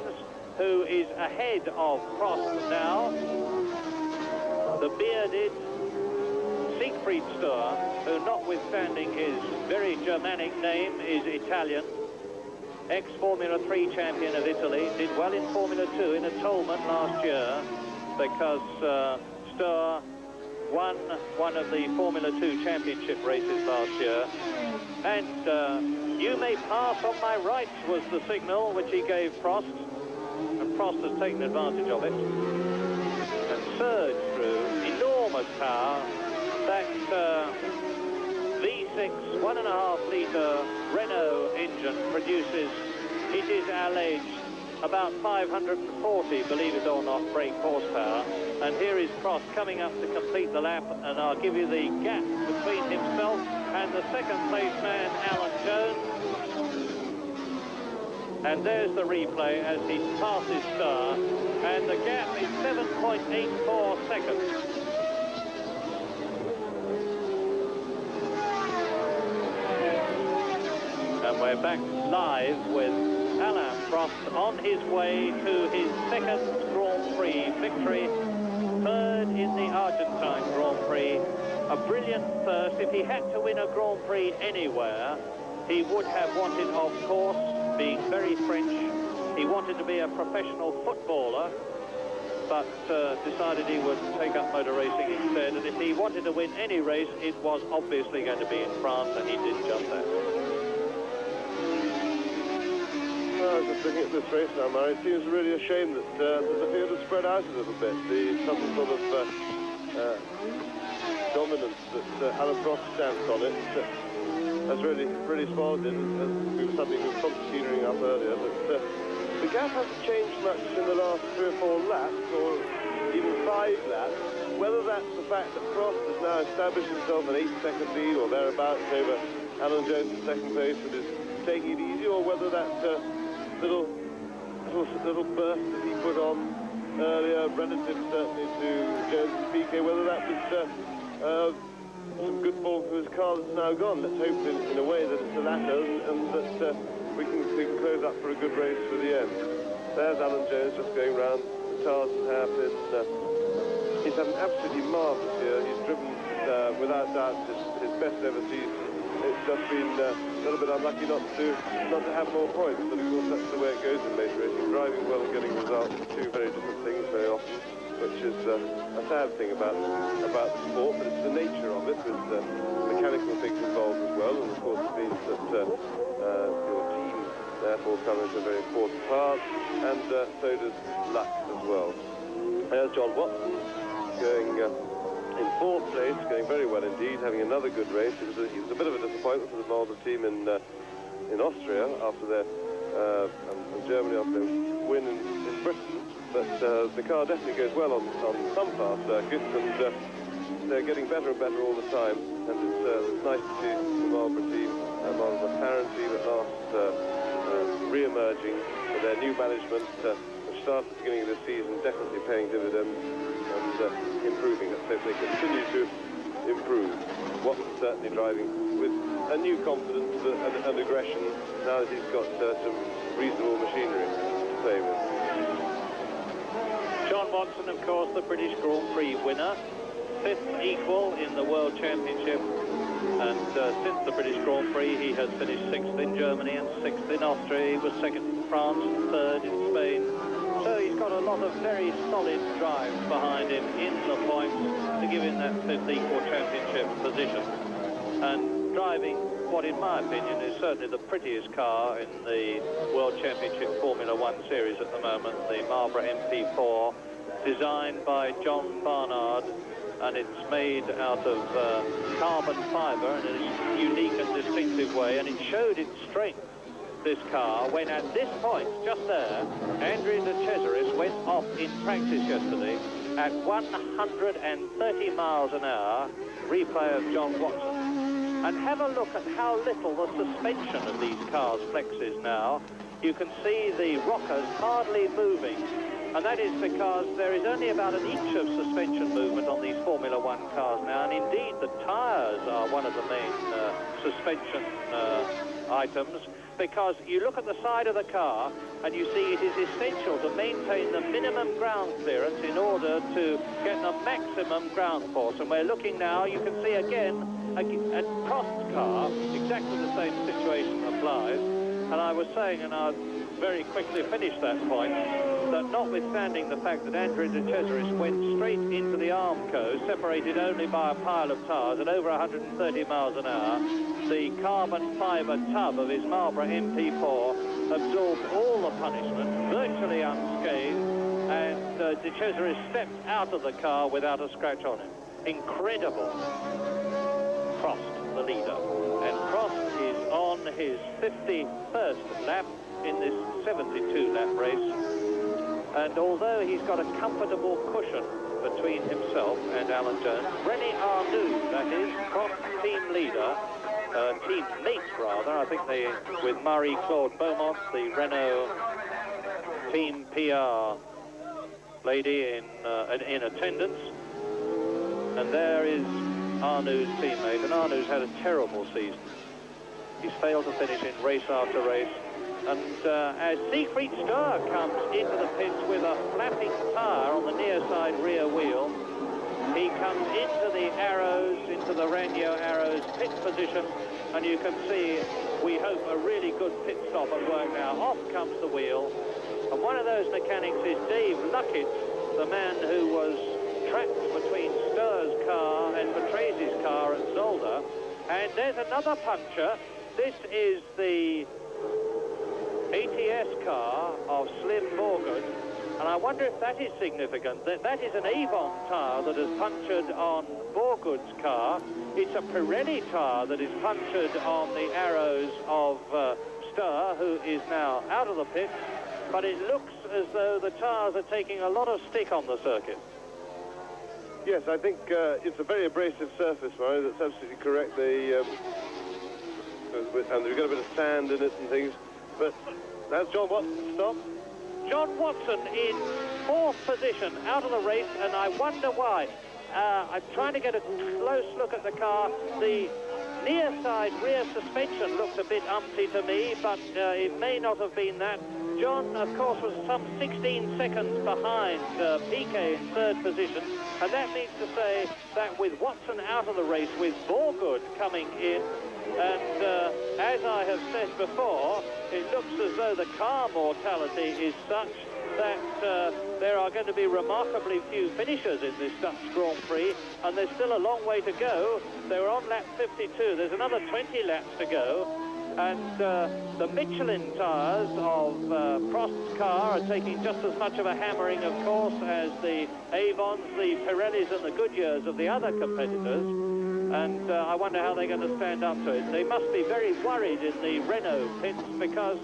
who is ahead of Prost now. The bearded Siegfried Sturr, who, notwithstanding his very Germanic name, is Italian. Ex-Formula 3 champion of Italy, did well in Formula 2 in a Tolman last year because Sturr won one of the Formula 2 championship races last year. And you may pass on my right was the signal which he gave Prost, and Prost has taken advantage of it and surged through. Enormous power. That V6 1.5-litre Renault engine produces, it is alleged, about 540, believe it or not, brake horsepower. And here is Prost coming up to complete the lap, and I'll give you the gap between himself and the second place man, Alan Jones. And there's the replay as he passes Sturr, and the gap is 7.84 seconds. And we're back live with Alain Prost Prost on his way to his second Grand Prix victory, third in the Argentine Grand Prix. A brilliant first. If he had to win a Grand Prix anywhere, he would have wanted, of course, being very French, he wanted to be a professional footballer, but decided he would take up motor racing instead. And if he wanted to win any race, it was obviously going to be in France, and he did just that. Well, just looking at this race now, Murray, it seems really a shame that the field has spread out a little bit. The sudden sort of dominance that Alan Prost stands on it has really spoiled it, as we were concertinaing up earlier. But the gap hasn't changed much in the last 3 or 4 laps, or even 5 laps. Whether that's the fact that Prost has now established himself an 8-second lead or thereabouts over Alan Jones in second place and is taking it easy, or whether that little burst that he put on earlier, relative certainly to Jones and Piquet, whether that was some good form for his car that's now gone. Let's hope in a way that it's the latter, and that we can close up for a good race for the end. There's Alan Jones just going round the Tars and hairpin. He's had an absolutely marvellous year. He's driven, without doubt, his best ever season. It's just been a little bit unlucky not to have more points, but of course that's the way it goes in motor racing. Driving well and getting results are two very different things very often, which is a sad thing about the sport, but it's the nature of it, with mechanical things involved as well, and of course it means that your team therefore comes a very important part, and so does luck as well. There's John Watson going in 4th place, going very well indeed, having another good race. He was a bit of a disappointment for the Marlboro team in Austria after their and Germany after their win in Britain. But the car definitely goes well on some fast circuits, and they're getting better and better all the time. And it's nice to see the Marlboro team, Marlboro parent team at last re-emerging with their new management, which started at the beginning of the season, definitely paying dividends and improving. Let's hope they continue to improve. Watson's certainly driving with a new confidence and aggression now that he's got some reasonable machinery to play with. John Watson, of course, the British Grand Prix winner, 5th equal in the World Championship, and since the British Grand Prix he has finished 6th in Germany and 6th in Austria. He was 2nd in France and 3rd in Spain. So he's got a lot of very solid drives behind him in the points to give him that 5th equal championship position. And driving what, in my opinion, is certainly the prettiest car in the World Championship Formula 1 series at the moment, the Marlboro MP4, designed by John Barnard, and it's made out of carbon fibre in a unique and distinctive way, and it showed its strength, this car, when at this point, just there, Andrea de Cesaris went off in practice yesterday at 130 miles an hour, replay of John Watson. And have a look at how little the suspension of these cars flexes now. You can see the rockers hardly moving, and that is because there is only about an inch of suspension movement on these Formula 1 cars now, and indeed the tyres are one of the main suspension items, because you look at the side of the car and you see it is essential to maintain the minimum ground clearance in order to get the maximum ground force. And we're looking now, you can see again, at Prost's car, exactly the same situation applies. And I was saying, and I'll very quickly finish that point, that notwithstanding the fact that Andrea de Cesaris went straight into the Armco, separated only by a pile of tyres at over 130 miles an hour, the carbon fibre tub of his Marlboro MP4 absorbed all the punishment, virtually unscathed, and de Cesaris stepped out of the car without a scratch on him. Incredible. Prost, the leader. And Prost is on his 51st lap in this 72-lap race. And although he's got a comfortable cushion between himself and Alan Jones, René Arnoux, that is, Prost's team leader, team mate rather, I think they, with Marie-Claude Beaumont, the Renault team PR lady in attendance. And there is Arnoux's teammate, and Arnoux's had a terrible season. He's failed to finish in race after race. And as Siegfried Sturr comes into the pits with a flapping tyre on the near side rear wheel, he comes into the arrows, into the Ranyo arrows pit position, and you can see, we hope, a really good pit stop at work now. Off comes the wheel, and one of those mechanics is Dave Luckett, the man who was trapped between Sturr's car and Patrase's car at Zolder. And there's another puncture. This is the ATS car of Slim Borgud, and I wonder if that is significant. That is an Avon tyre that has punctured on Borgud's car. It's a Pirelli tyre that is punctured on the arrows of Sturr, who is now out of the pits, but it looks as though the tyres are taking a lot of stick on the circuit. Yes, I think it's a very abrasive surface, Murray. That's absolutely correct. And we've got a bit of sand in it and things. But that's John Watson stop. John Watson in 4th position out of the race, and I wonder why. I'm trying to get a close look at the car. The near side rear suspension looks a bit umpty to me, but it may not have been that. John, of course, was some 16 seconds behind Piquet in 3rd position, and that means to say that with Watson out of the race, with Borgud coming in, and as I have said before, it looks as though the car mortality is such that there are going to be remarkably few finishers in this Dutch Grand Prix, and there's still a long way to go. They were on lap 52. There's another 20 laps to go, and the Michelin tyres of Prost's car are taking just as much of a hammering, of course, as the Avons, the Pirellis and the Goodyears of the other competitors. And I wonder how they're going to stand up to it. They must be very worried in the Renault pits, because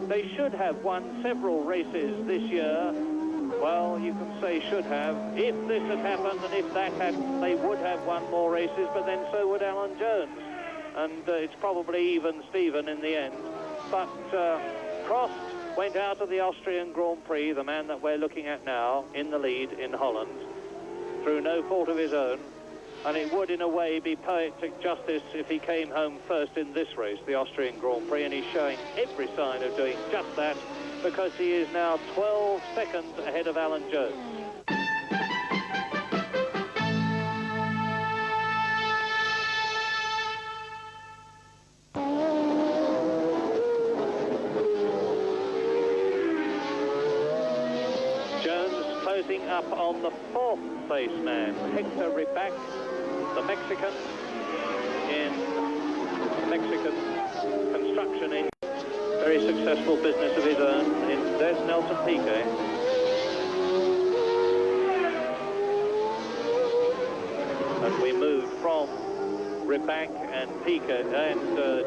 they should have won several races this year. Well, you can say should have. If this had happened and if that happened, they would have won more races, but then so would Alan Jones. And it's probably even Steven in the end. But Prost went out of the Austrian Grand Prix, the man that we're looking at now, in the lead in Holland, through no fault of his own. And it would, in a way, be poetic justice if he came home first in this race, the Austrian Grand Prix, and he's showing every sign of doing just that, because he is now 12 seconds ahead of Alan Jones. Jones closing up on the 4th place man, Hector Ribac, the Mexican in Mexican construction, in very successful business of his own. There's Nelson Piquet. And we move from Ribac and Piquet and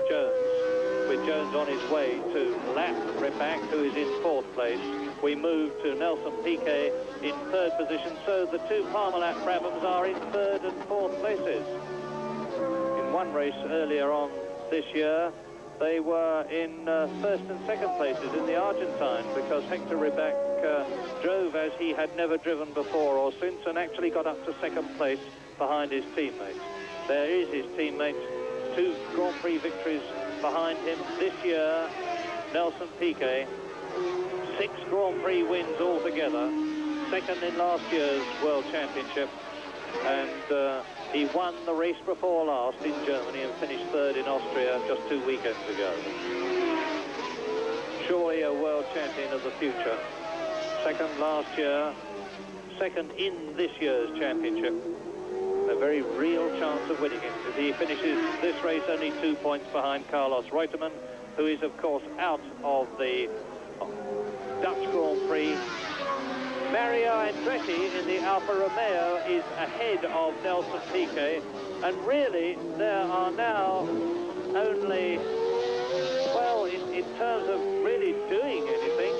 Jones, with Jones on his way to lap Ribac, who is in 4th place. We move to Nelson Piquet in 3rd position, so the two Parmalat Brabhams are in 3rd and 4th places. In one race earlier on this year, they were in 1st and 2nd places in the Argentine, because Hector Ribac drove as he had never driven before or since, and actually got up to 2nd place behind his teammates. There is his teammates, 2 Grand Prix victories behind him this year. Nelson Piquet, 6 Grand Prix wins altogether, 2nd in last year's World Championship, and he won the race before last in Germany and finished 3rd in Austria just 2 weekends ago. Surely a world champion of the future. 2nd last year, 2nd in this year's championship. A very real chance of winning it. If he finishes this race only 2 points behind Carlos Reutemann, who is of course out of the Dutch Grand Prix. Mario Andretti in the Alfa Romeo is ahead of Nelson Piquet, and really there are now only, well, in terms of really doing anything,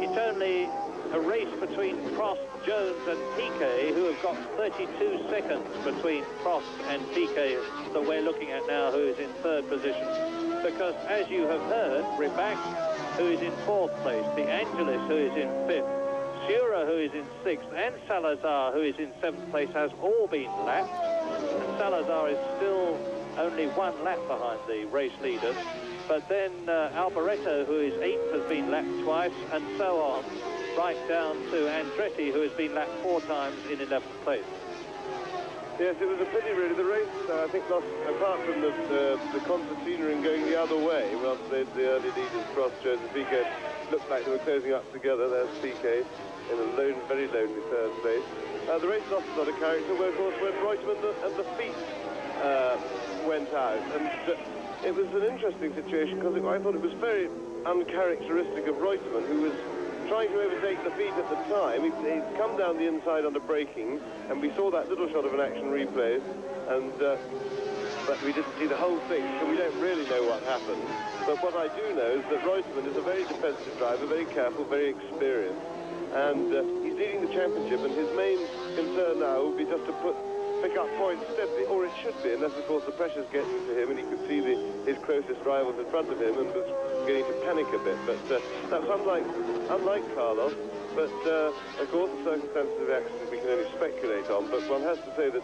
it's only a race between Prost, Jones and Piquet, who have got 32 seconds between Prost and Piquet that we're looking at now, who is in 3rd position. Because, as you have heard, Ribac, who is in 4th place, De Angelis, who is in 5th, Sura, who is in 6th, and Salazar, who is in 7th place, has all been lapped. And Salazar is still only 1 lap behind the race leaders. but then Alboreto, who is 8th, has been lapped twice, and so on, right down to Andretti, who has been lapped 4 times in 11th place. Yes, it was a pity, really. The race, I think, lost, apart from the concertina in going the other way, well, the early leaders crossed Jones and Piquet. Looked like they were closing up together. There's Piquet in a very lonely 3rd place. The race lost a lot of character, where, of course, when Reutemann and the feet went out. And it was an interesting situation, because I thought it was very uncharacteristic of Reutemann, who was trying to overtake the feet at the time. He'd come down the inside under braking, and we saw that little shot of an action replay, and but we didn't see the whole thing, so we don't really know what happened. But what I do know is that Reutemann is a very defensive driver, very careful, very experienced, and he's leading the championship, and his main concern now will be just to pick up points steadily, or it should be, unless, of course, the pressure's getting to him, and he could see his closest rivals in front of him, and was getting to panic a bit. But that's unlike Carlos. But, of course, the circumstances of the accident we can only speculate on. But one has to say that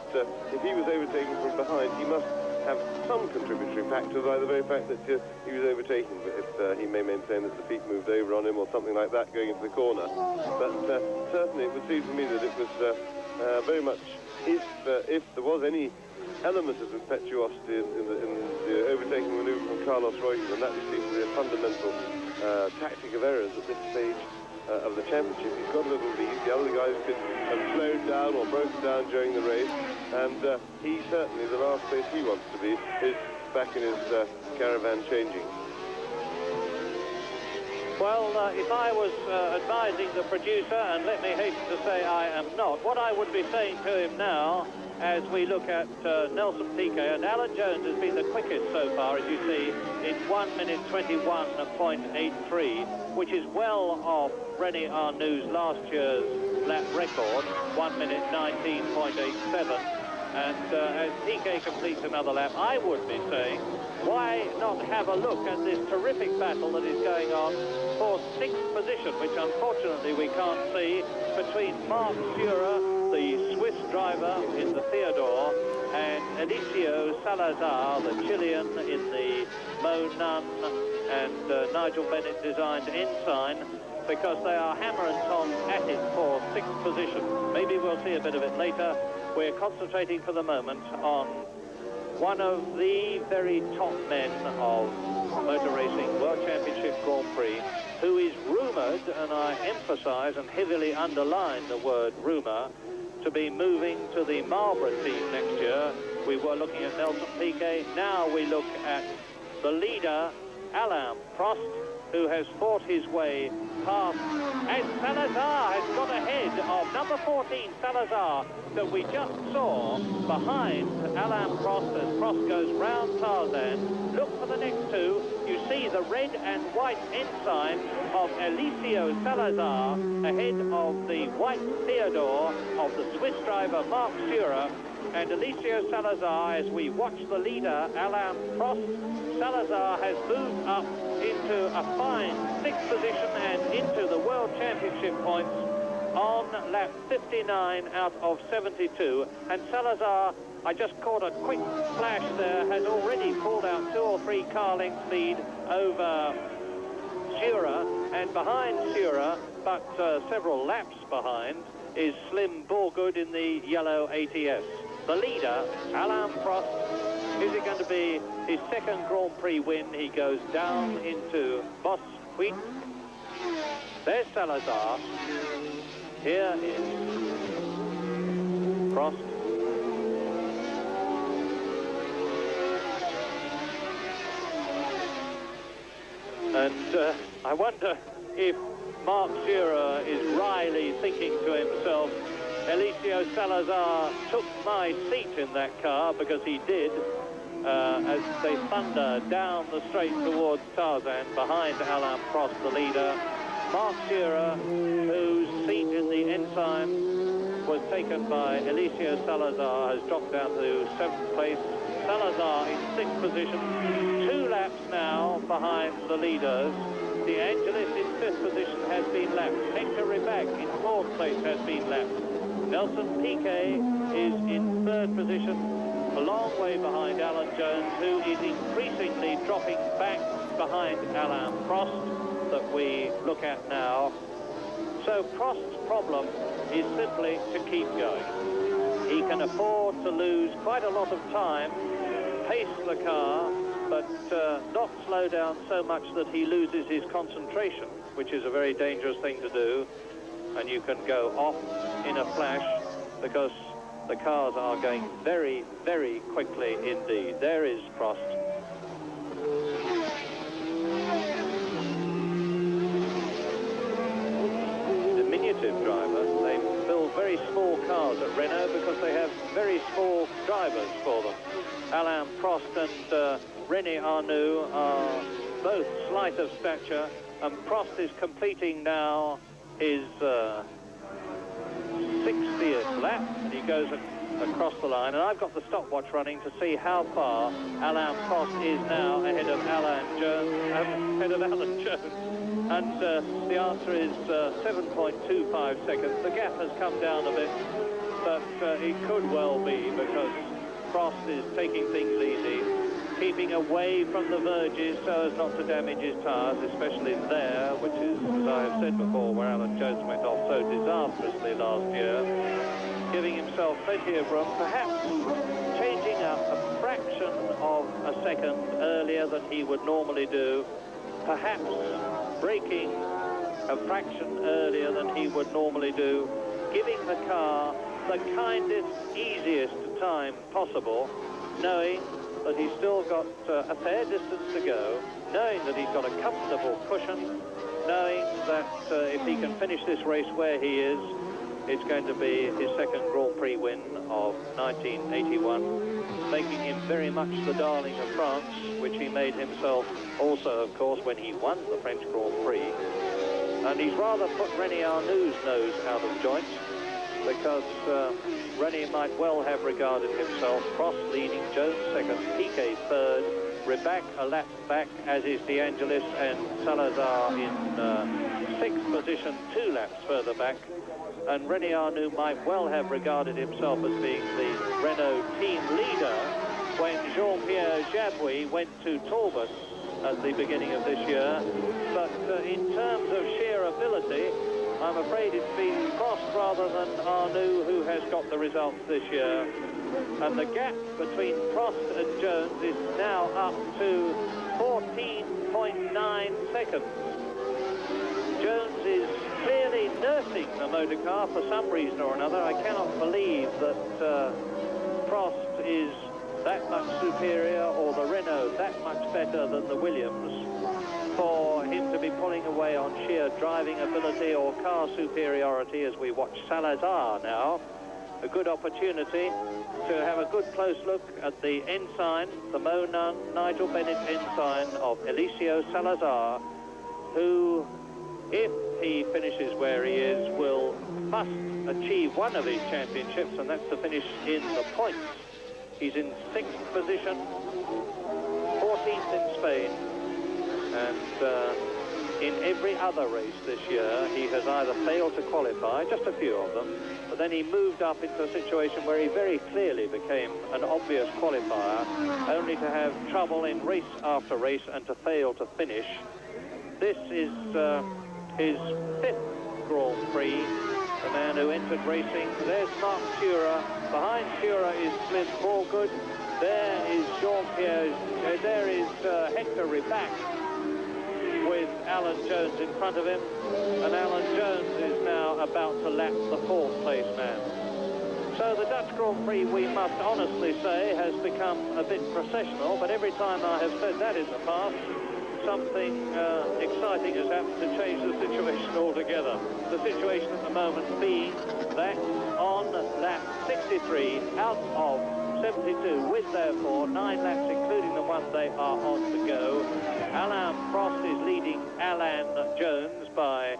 if he was overtaken from behind, he must have some contributory factor by the very fact that he was overtaken. But he may maintain that the feet moved over on him or something like that going into the corner. But certainly it would seem to me that it was very much, if there was any element of impetuosity in the overtaking manoeuvre from Carlos Reutemann, that would seem to be a fundamental tactic of errors at this stage of the championship. He's got a little lead. The other guys could have slowed down or broken down during the race, and he certainly, the last place he wants to be is back in his caravan changing. Well, if I was advising the producer, and let me hasten to say I am not, what I would be saying to him now, as we look at Nelson Piquet, and Alan Jones has been the quickest so far, as you see, in 1 minute 21.83, which is well off René Arnoux' last year's lap record, 1 minute 19.87. And as Piquet completes another lap, I would be saying, why not have a look at this terrific battle that is going on for 6th position, which unfortunately we can't see, between Marc Surer, the Swiss driver in the Theodore, and Eliseo Salazar, the Chilean in the Mo Nunn and Nigel Bennett designed Ensign, because they are hammer and tongs at it for 6th position. Maybe we'll see a bit of it later. We're concentrating for the moment on one of the very top men of motor racing, World Championship Grand Prix, who is rumoured, and I emphasise and heavily underline the word rumour, to be moving to the Marlborough team next year. We were looking at Nelson Piquet. Now we look at the leader, Alain Prost, who has fought his way past, and Salazar has got ahead of number 14, Salazar, that we just saw behind Alain Prost as Prost goes round Tarzan. Look for the next two. You see the red and white ensign of Eliseo Salazar ahead of the white Theodore of the Swiss driver Marc Surer, and Eliseo Salazar, as we watch the leader, Alain Prost. Salazar has moved up into a fine 6th position and into the World Championship points on lap 59 out of 72. And Salazar, I just caught a quick flash there, has already pulled out 2 or 3 car lengths lead over Surer, and behind Surer, but several laps behind, is Slim Borgood in the yellow ATS. The leader, Alain Prost, is it going to be his 2nd Grand Prix win? He goes down into Bosquet. There's Salazar. Here is Prost. And I wonder if Marc Surer is wryly thinking to himself, Eliseo Salazar took my seat in that car, because he did, as they thunder down the straight towards Tarzan behind Alain Prost, the leader. Marc Surer, whose seat in the ensign was taken by Eliseo Salazar, has dropped down to 7th place. Salazar in 6th position. 2 laps now behind the leaders. De Angelis in 5th position has been lapped. Hector Ribac in 4th place has been lapped. Nelson Piquet is in 3rd position, a long way behind Alan Jones, who is increasingly dropping back behind Alain Prost that we look at now. So Prost's problem is simply to keep going. He can afford to lose quite a lot of time, pace the car, but not slow down so much that he loses his concentration, which is a very dangerous thing to do. And you can go off in a flash because the cars are going very, very quickly indeed. There is Prost. Diminutive driver. They build very small cars at Renault because they have very small drivers for them. Alain Prost and René Arnoux are both slight of stature, and Prost is completing now his 60th lap, and he goes across the line. And I've got the stopwatch running to see how far Alain Prost is now ahead of Alan Jones. And the answer is 7.25 seconds. The gap has come down a bit, but it could well be because Prost is taking things easy, keeping away from the verges so as not to damage his tyres, especially there, which is, as I have said before, where Alan Jones went off so disastrously last year, giving himself plenty of room, perhaps changing up a fraction of a second earlier than he would normally do, perhaps braking a fraction earlier than he would normally do, giving the car the kindest, easiest time possible, knowing that he's still got a fair distance to go, knowing that he's got a comfortable cushion, knowing that if he can finish this race where he is, it's going to be his second Grand Prix win of 1981, making him very much the darling of France, which he made himself also, of course, when he won the French Grand Prix. And he's rather put René Arnoux' nose out of joint, because René might well have regarded himself, Prost leading, Jones second, Piquet third, Ribac a lap back, as is De Angelis, and Salazar in sixth position, 2 laps further back. And René Arnoux might well have regarded himself as being the Renault team leader when Jean-Pierre Jabouille went to Talbot at the beginning of this year. But in terms of sheer ability, I'm afraid it's been Prost rather than Arnoux who has got the results this year. And the gap between Prost and Jones is now up to 14.9 seconds. Jones is clearly nursing the motor car for some reason or another. I cannot believe that Prost is that much superior, or the Renault that much better than the Williams, for him to be pulling away on sheer driving ability or car superiority as we watch Salazar now. A good opportunity to have a good close look at the ensign, the Mo Nigel Bennett ensign of Eliseo Salazar, who, if he finishes where he is, must achieve one of these championships, and that's to finish in the points. He's in 6th position, 14th in Spain, and in every other race this year he has either failed to qualify, just a few of them, but then he moved up into a situation where he very clearly became an obvious qualifier, only to have trouble in race after race and to fail to finish. This is his 5th Grand Prix, the man who entered racing. There's Mark Surer. Behind Surer is Slim Ballgood. There is Jean-Pierre. There is Hector Ribac with Alan Jones in front of him. And Alan Jones is now about to lap the 4th place man. So the Dutch Grand Prix, we must honestly say, has become a bit processional. But every time I have said that in the past, something exciting has happened to change the situation altogether. The situation at the moment being that on lap 63 out of 72, with therefore 9 laps including the one they are on to go, Alain Prost is leading Alan Jones by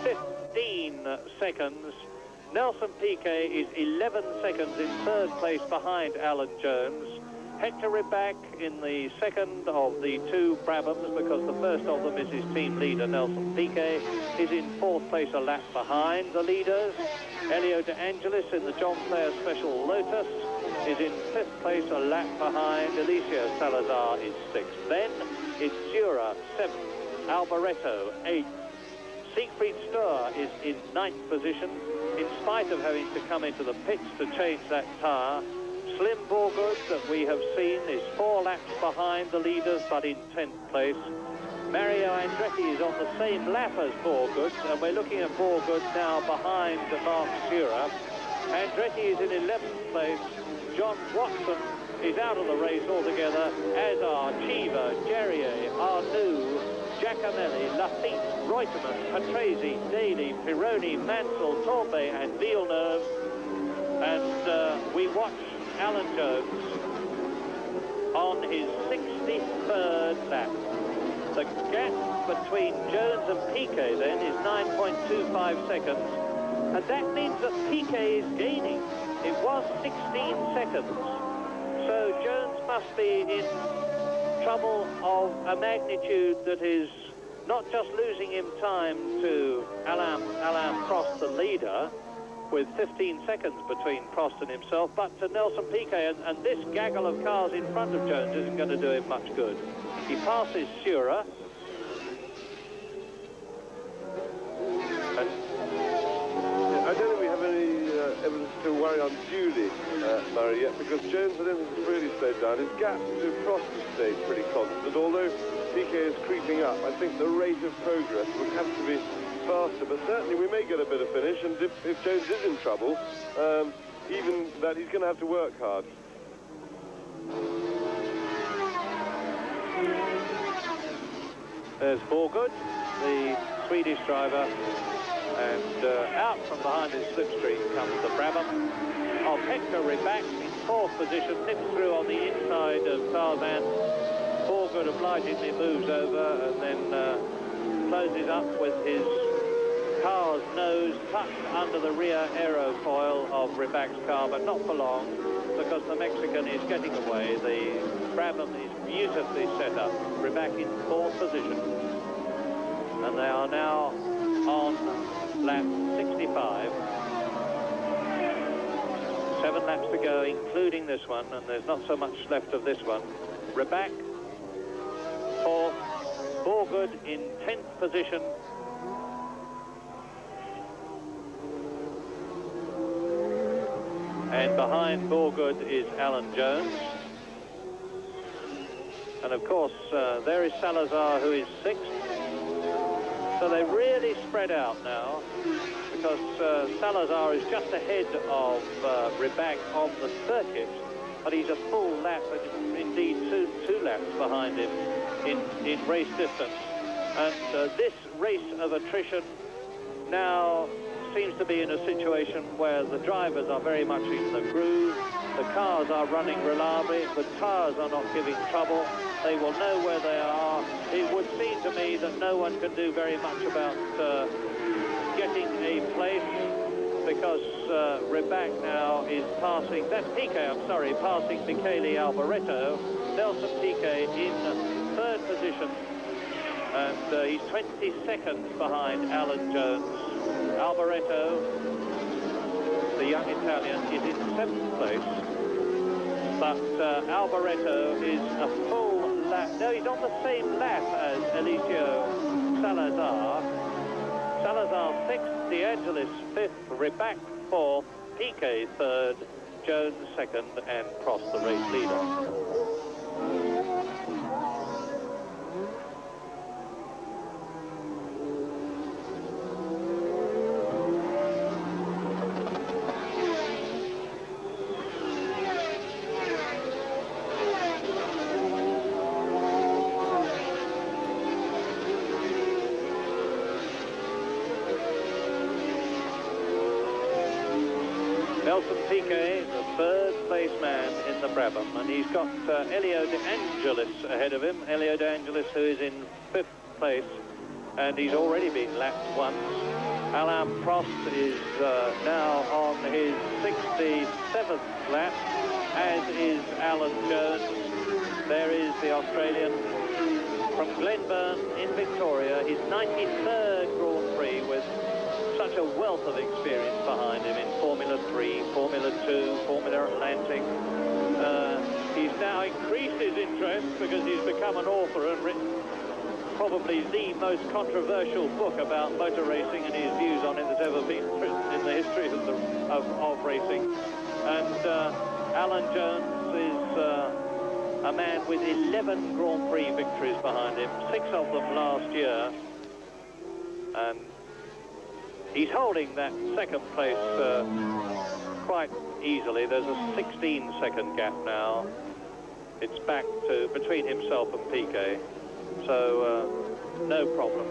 15 seconds. Nelson Piquet is 11 seconds in 3rd place behind Alan Jones. Hector Ribac in the 2nd of the 2 Brabhams, because the first of them is his team leader, Nelson Piquet, is in 4th place, a lap behind the leaders. Elio De Angelis in the John Player Special Lotus is in 5th place, a lap behind. Eliseo Salazar is 6th. Then It's Sura, 7th. Alboreto, 8th. Siegfried Stur is in 9th position, in spite of having to come into the pits to change that tyre. Slim Borgud, that we have seen, is 4 laps behind the leaders, but in 10th place. Mario Andretti is on the same lap as Borgud, and we're looking at Borgud now behind Mark Sura. Andretti is in 11th place. John Watson is out of the race altogether, as are Chiva, Jerrier, Arnoux, Giacomelli, Lafitte, Reutemann, Patrese, Daly, Pironi, Mansell, Torbay and Villeneuve. And we watch Alan Jones on his 63rd lap. The gap between Jones and Piquet then is 9.25 seconds. And that means that Piquet is gaining. It was 16 seconds. So Jones must be in trouble of a magnitude that is not just losing him time to Alain Prost, the leader, with 15 seconds between Prost and himself, but to Nelson Piquet, and this gaggle of cars in front of Jones isn't going to do him much good. He passes Sura. I don't think we have any evidence to worry unduly, Murray, yet, because Jones, I don't think, has really slowed down. His gap to Prost has stayed pretty constant, although Piquet is creeping up. I think the rate of progress would have to be faster, but certainly we may get a bit of finish, and if Jones is in trouble, even that, he's going to have to work hard. There's Borgud, the Swedish driver, and out from behind his slipstream comes the Brabham of Hector Rybak in 4th position, nips through on the inside of Tarzan. Borgud obligingly moves over and then closes up with his car's nose tucked under the rear aerofoil of Rybak's car, but not for long, because the Mexican is getting away. The Brabham is beautifully set up. Rybak in 4th position. And they are now on lap 65. 7 laps to go, including this one, and there's not so much left of this one. Rybak, 4th. Borgud in 10th position. And behind Borgud is Alan Jones. And of course, there is Salazar, who is 6th. So they really spread out now, because Salazar is just ahead of Rybak on the circuit, but he's a full lap, and indeed two laps behind him in race distance. And this race of attrition now seems to be in a situation where the drivers are very much in the groove, the cars are running reliably, the tyres are not giving trouble, they will know where they are. It would seem to me that no one can do very much about getting a place, because Rybak now is passing, that's Piquet, I'm sorry, passing Michele Alboreto. Nelson Piquet in 3rd position, and he's 20 seconds behind Alan Jones. Alboreto, the young Italian, is in 7th place, but Alboreto is a full lap. No, he's on the same lap as Eliseo Salazar. Salazar 6th, De Angelis 5th, Rybak 4th, Piquet 3rd, Jones 2nd, and Prost the race leader. Nelson Piquet, the 3rd place man in the Brabham, and he's got Elio De Angelis ahead of him. Elio De Angelis, who is in 5th place, and he's already been lapped once. Alain Prost is now on his 67th lap, as is Alan Jones. There is the Australian from Glenburn in Victoria, his 93rd Grand Prix, with such a wealth of experience behind him in Formula 3, Formula 2, Formula Atlantic. He's now increased his interest because he's become an author and written probably the most controversial book about motor racing and his views on it that's ever been written in the history of racing. And Alan Jones is a man with 11 Grand Prix victories behind him, 6 of them last year. And he's holding that second place quite easily. There's a 16-second gap now. It's back to between himself and Piquet. So no problem.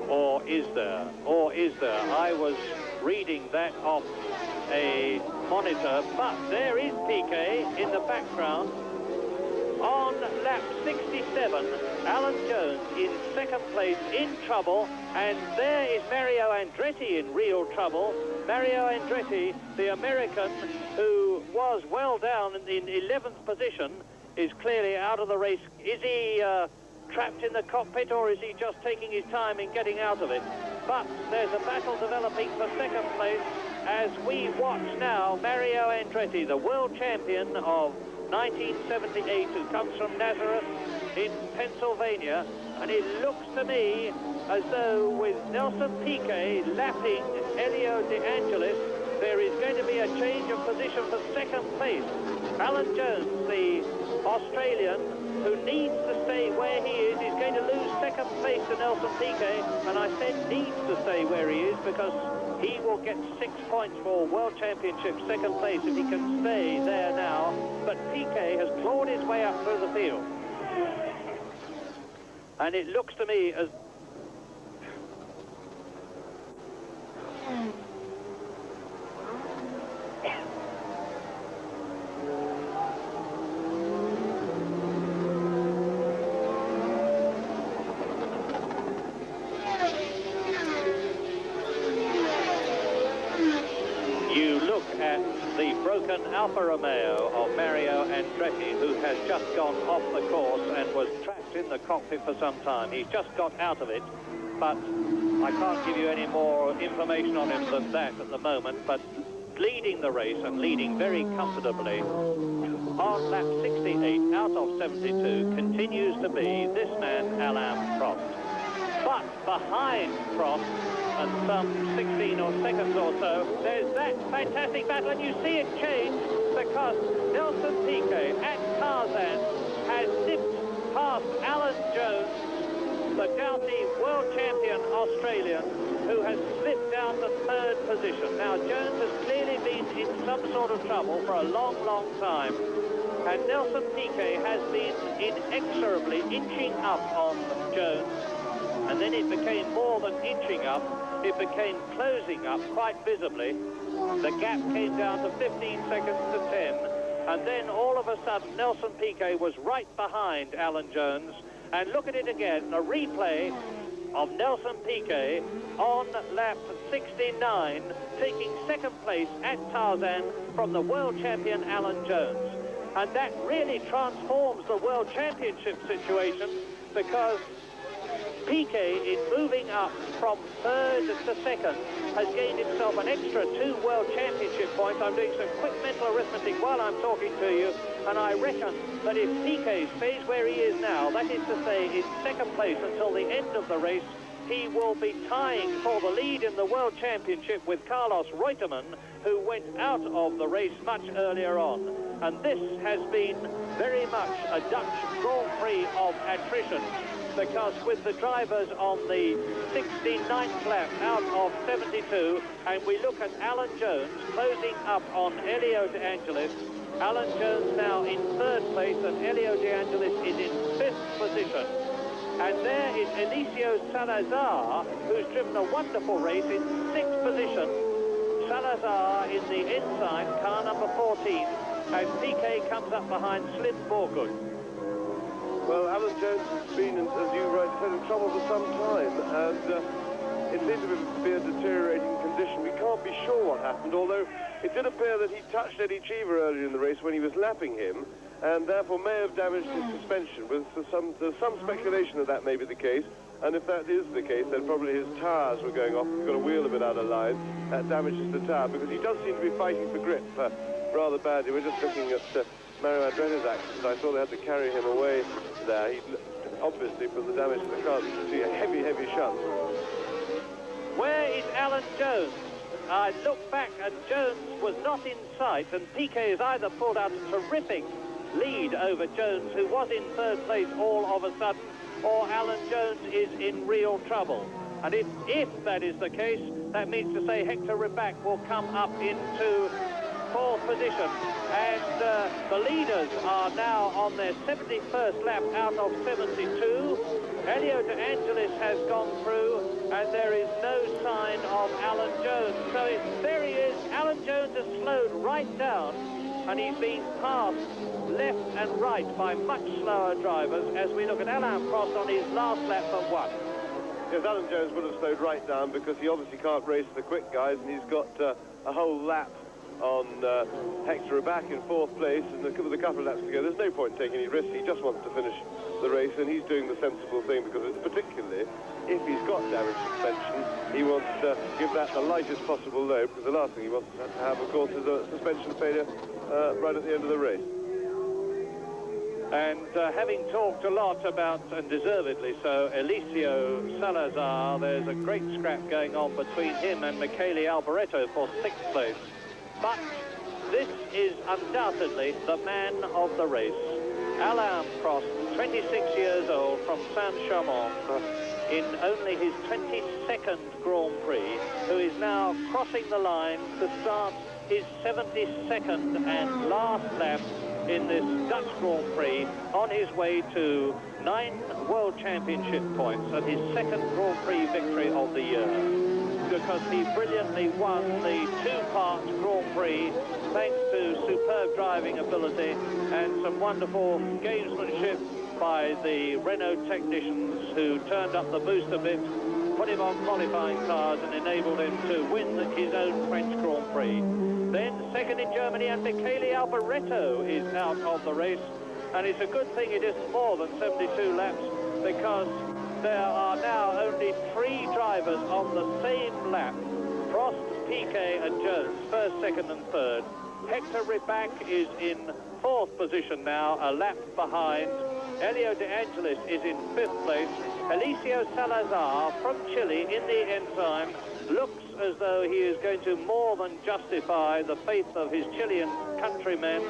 Or is there? Or is there? I was reading that off a monitor, but there is Piquet in the background. On lap 67, Alan Jones in second place, in trouble, and there is Mario Andretti in real trouble. Mario Andretti, the American who was well down in 11th position, is clearly out of the race. Is he trapped in the cockpit, or is he just taking his time in getting out of it? But there's a battle developing for second place as we watch now Mario Andretti, the world champion of 1978, who comes from Nazareth in Pennsylvania, and it looks to me as though with Nelson Piquet lapping Elio De Angelis, there is going to be a change of position for second place. Alan Jones, the Australian, who needs to stay where he is going to lose second place to Nelson Piquet, and I said needs to stay where he is because he will get 6 points for World Championship second place if he can stay there now. But Piquet has clawed his way up through the field. And it looks to me as... Alfa Romeo of Mario Andretti, who has just gone off the course and was trapped in the cockpit for some time. He's just got out of it, but I can't give you any more information on him than that at the moment, but leading the race and leading very comfortably on lap 68 out of 72 continues to be this man, Alain Prost. But behind Prost, and some 16 or seconds or so, there's that fantastic battle, and you see it change because Nelson Piquet at Tarzan has nipped past Alan Jones, the doughty world champion Australian, who has slipped down to third position. Now, Jones has clearly been in some sort of trouble for a long, long time, and Nelson Piquet has been inexorably inching up on Jones, and then it became more than inching up. It became closing up quite visibly. The gap came down to 15 seconds to 10. And then all of a sudden, Nelson Piquet was right behind Alan Jones. And look at it again, a replay of Nelson Piquet on lap 69, taking second place at Tarzan from the world champion Alan Jones. And that really transforms the world championship situation because Piquet, in moving up from third to second, has gained himself an extra 2 world championship points. I'm doing some quick mental arithmetic while I'm talking to you, and I reckon that if Piquet stays where he is now, that is to say in second place until the end of the race, he will be tying for the lead in the world championship with Carlos Reutemann, who went out of the race much earlier on. And this has been very much a Dutch Grand Prix of attrition, because with the drivers on the 69th lap out of 72, and we look at Alan Jones closing up on Elio De Angelis. Alan Jones now in third place, and Elio De Angelis is in 5th position. And there is Eliseo Salazar, who's driven a wonderful race in 6th position. Salazar in the ensign, car number 14, as Piquet comes up behind Slim Borgood. Well, Alan Jones has been, as you rightly said, in trouble for some time, and it seems to be a deteriorating condition. We can't be sure what happened, although it did appear that he touched Eddie Cheever earlier in the race when he was lapping him, and therefore may have damaged his suspension. There's some speculation that that may be the case, and if that is the case, then probably his tyres were going off. He's got a wheel a bit out of line. That damages the tyre, because he does seem to be fighting for grip rather badly. We're just looking at Mario Andretti's accident. I saw they had to carry him away there. He, obviously, from the damage to the car, you can see a heavy, heavy shunt. Where is Alan Jones? I look back and Jones was not in sight, and Piquet has either pulled out a terrific lead over Jones, who was in third place all of a sudden, or Alan Jones is in real trouble. And if that is the case, that means to say Hector Ribac will come up into fourth position. And the leaders are now on their 71st lap out of 72. Elio De Angelis has gone through, and there is no sign of Alan Jones. So there he is. Alan Jones has slowed right down, and he's being passed left and right by much slower drivers as we look at Alain Prost on his last lap of one. Yes, Alan Jones would have slowed right down because he obviously can't race the quick guys, and he's got a whole lap on Hector Ribac in fourth place, and with a couple of laps to go, there's no point taking any risks. He just wants to finish the race, and he's doing the sensible thing, because it's particularly if he's got damaged suspension, he wants to give that the lightest possible load, because the last thing he wants to have, of course, is a suspension failure right at the end of the race. And having talked a lot about, and deservedly so, Eliseo Salazar, there's a great scrap going on between him and Michele Alboreto for sixth place. But this is undoubtedly the man of the race. Alain Prost, 26 years old, from Saint-Chamond, in only his 22nd Grand Prix, who is now crossing the line to start his 72nd and last lap in this Dutch Grand Prix, on his way to 9 World Championship points and his second Grand Prix victory of the year, because he brilliantly won the two-part Grand Prix thanks to superb driving ability and some wonderful gamesmanship by the Renault technicians, who turned up the boost a bit, put him on qualifying cars and enabled him to win his own French Grand Prix. Then second in Germany, and Michele Alboreto is out of the race, and it's a good thing it isn't more than 72 laps, because there are now only 3 drivers on the same lap: Prost, Piquet and Jones, first, second and third. Hector Ribac is in fourth position now, a lap behind. Elio De Angelis is in fifth place. Eliseo Salazar from Chile in the enzyme looks as though he is going to more than justify the faith of his Chilean countrymen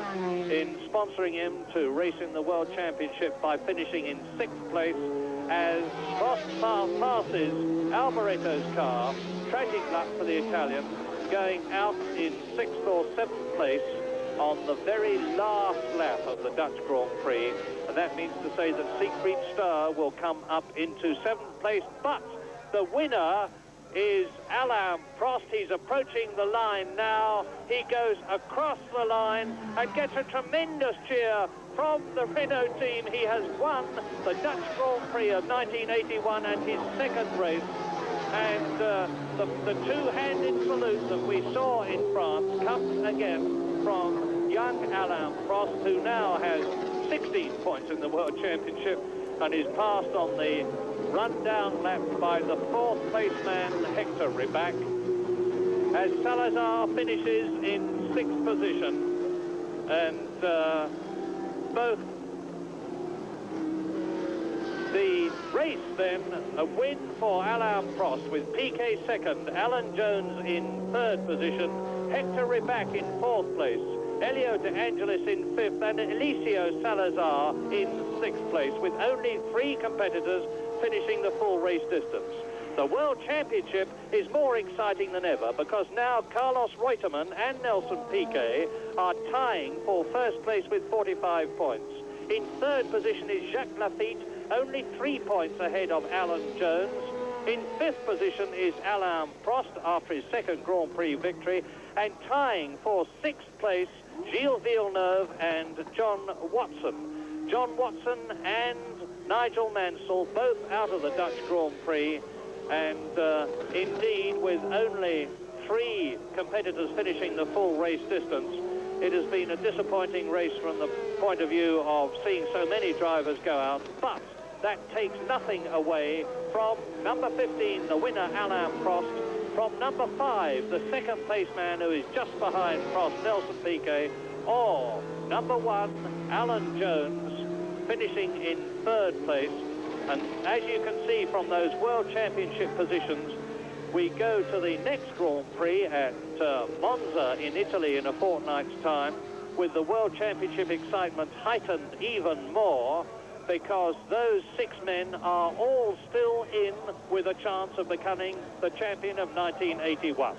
in sponsoring him to race in the World Championship by finishing in sixth place, as Prost passes Alboreto's car. Tragic luck for the Italian, going out in sixth or seventh place on the very last lap of the Dutch Grand Prix, and that means to say that Siegfried Starr will come up into seventh place, but the winner is Alain Prost. He's approaching the line now. He goes across the line and gets a tremendous cheer from the Renault team. He has won the Dutch Grand Prix of 1981 and his second race. And the two-handed salute that we saw in France comes again from young Alain Prost, who now has 16 points in the World Championship and is passed on the run-down lap by the fourth place man Hector Ribac, as Salazar finishes in sixth position. And both the race then, a win for Alain Prost with Piquet second, Alan Jones in third position, Hector Ribac in fourth place, Elio De Angelis in fifth, and Eliseo Salazar in sixth place, with only 3 competitors finishing the full race distance. The World Championship is more exciting than ever, because now Carlos Reutemann and Nelson Piquet are tying for first place with 45 points. In third position is Jacques Lafitte, only 3 points ahead of Alan Jones. In fifth position is Alain Prost after his second Grand Prix victory, and tying for sixth place Gilles Villeneuve and John Watson. John Watson and Nigel Mansell both out of the Dutch Grand Prix, and indeed with only 3 competitors finishing the full race distance, it has been a disappointing race from the point of view of seeing so many drivers go out, but that takes nothing away from number 15, the winner Alain Prost, from number 5, the second place man who is just behind Prost, Nelson Piquet, or number 1, Alan Jones, finishing in 3rd place. And as you can see from those World Championship positions, we go to the next Grand Prix at Monza in Italy in a fortnight's time, with the World Championship excitement heightened even more, because those 6 men are all still in with a chance of becoming the champion of 1981.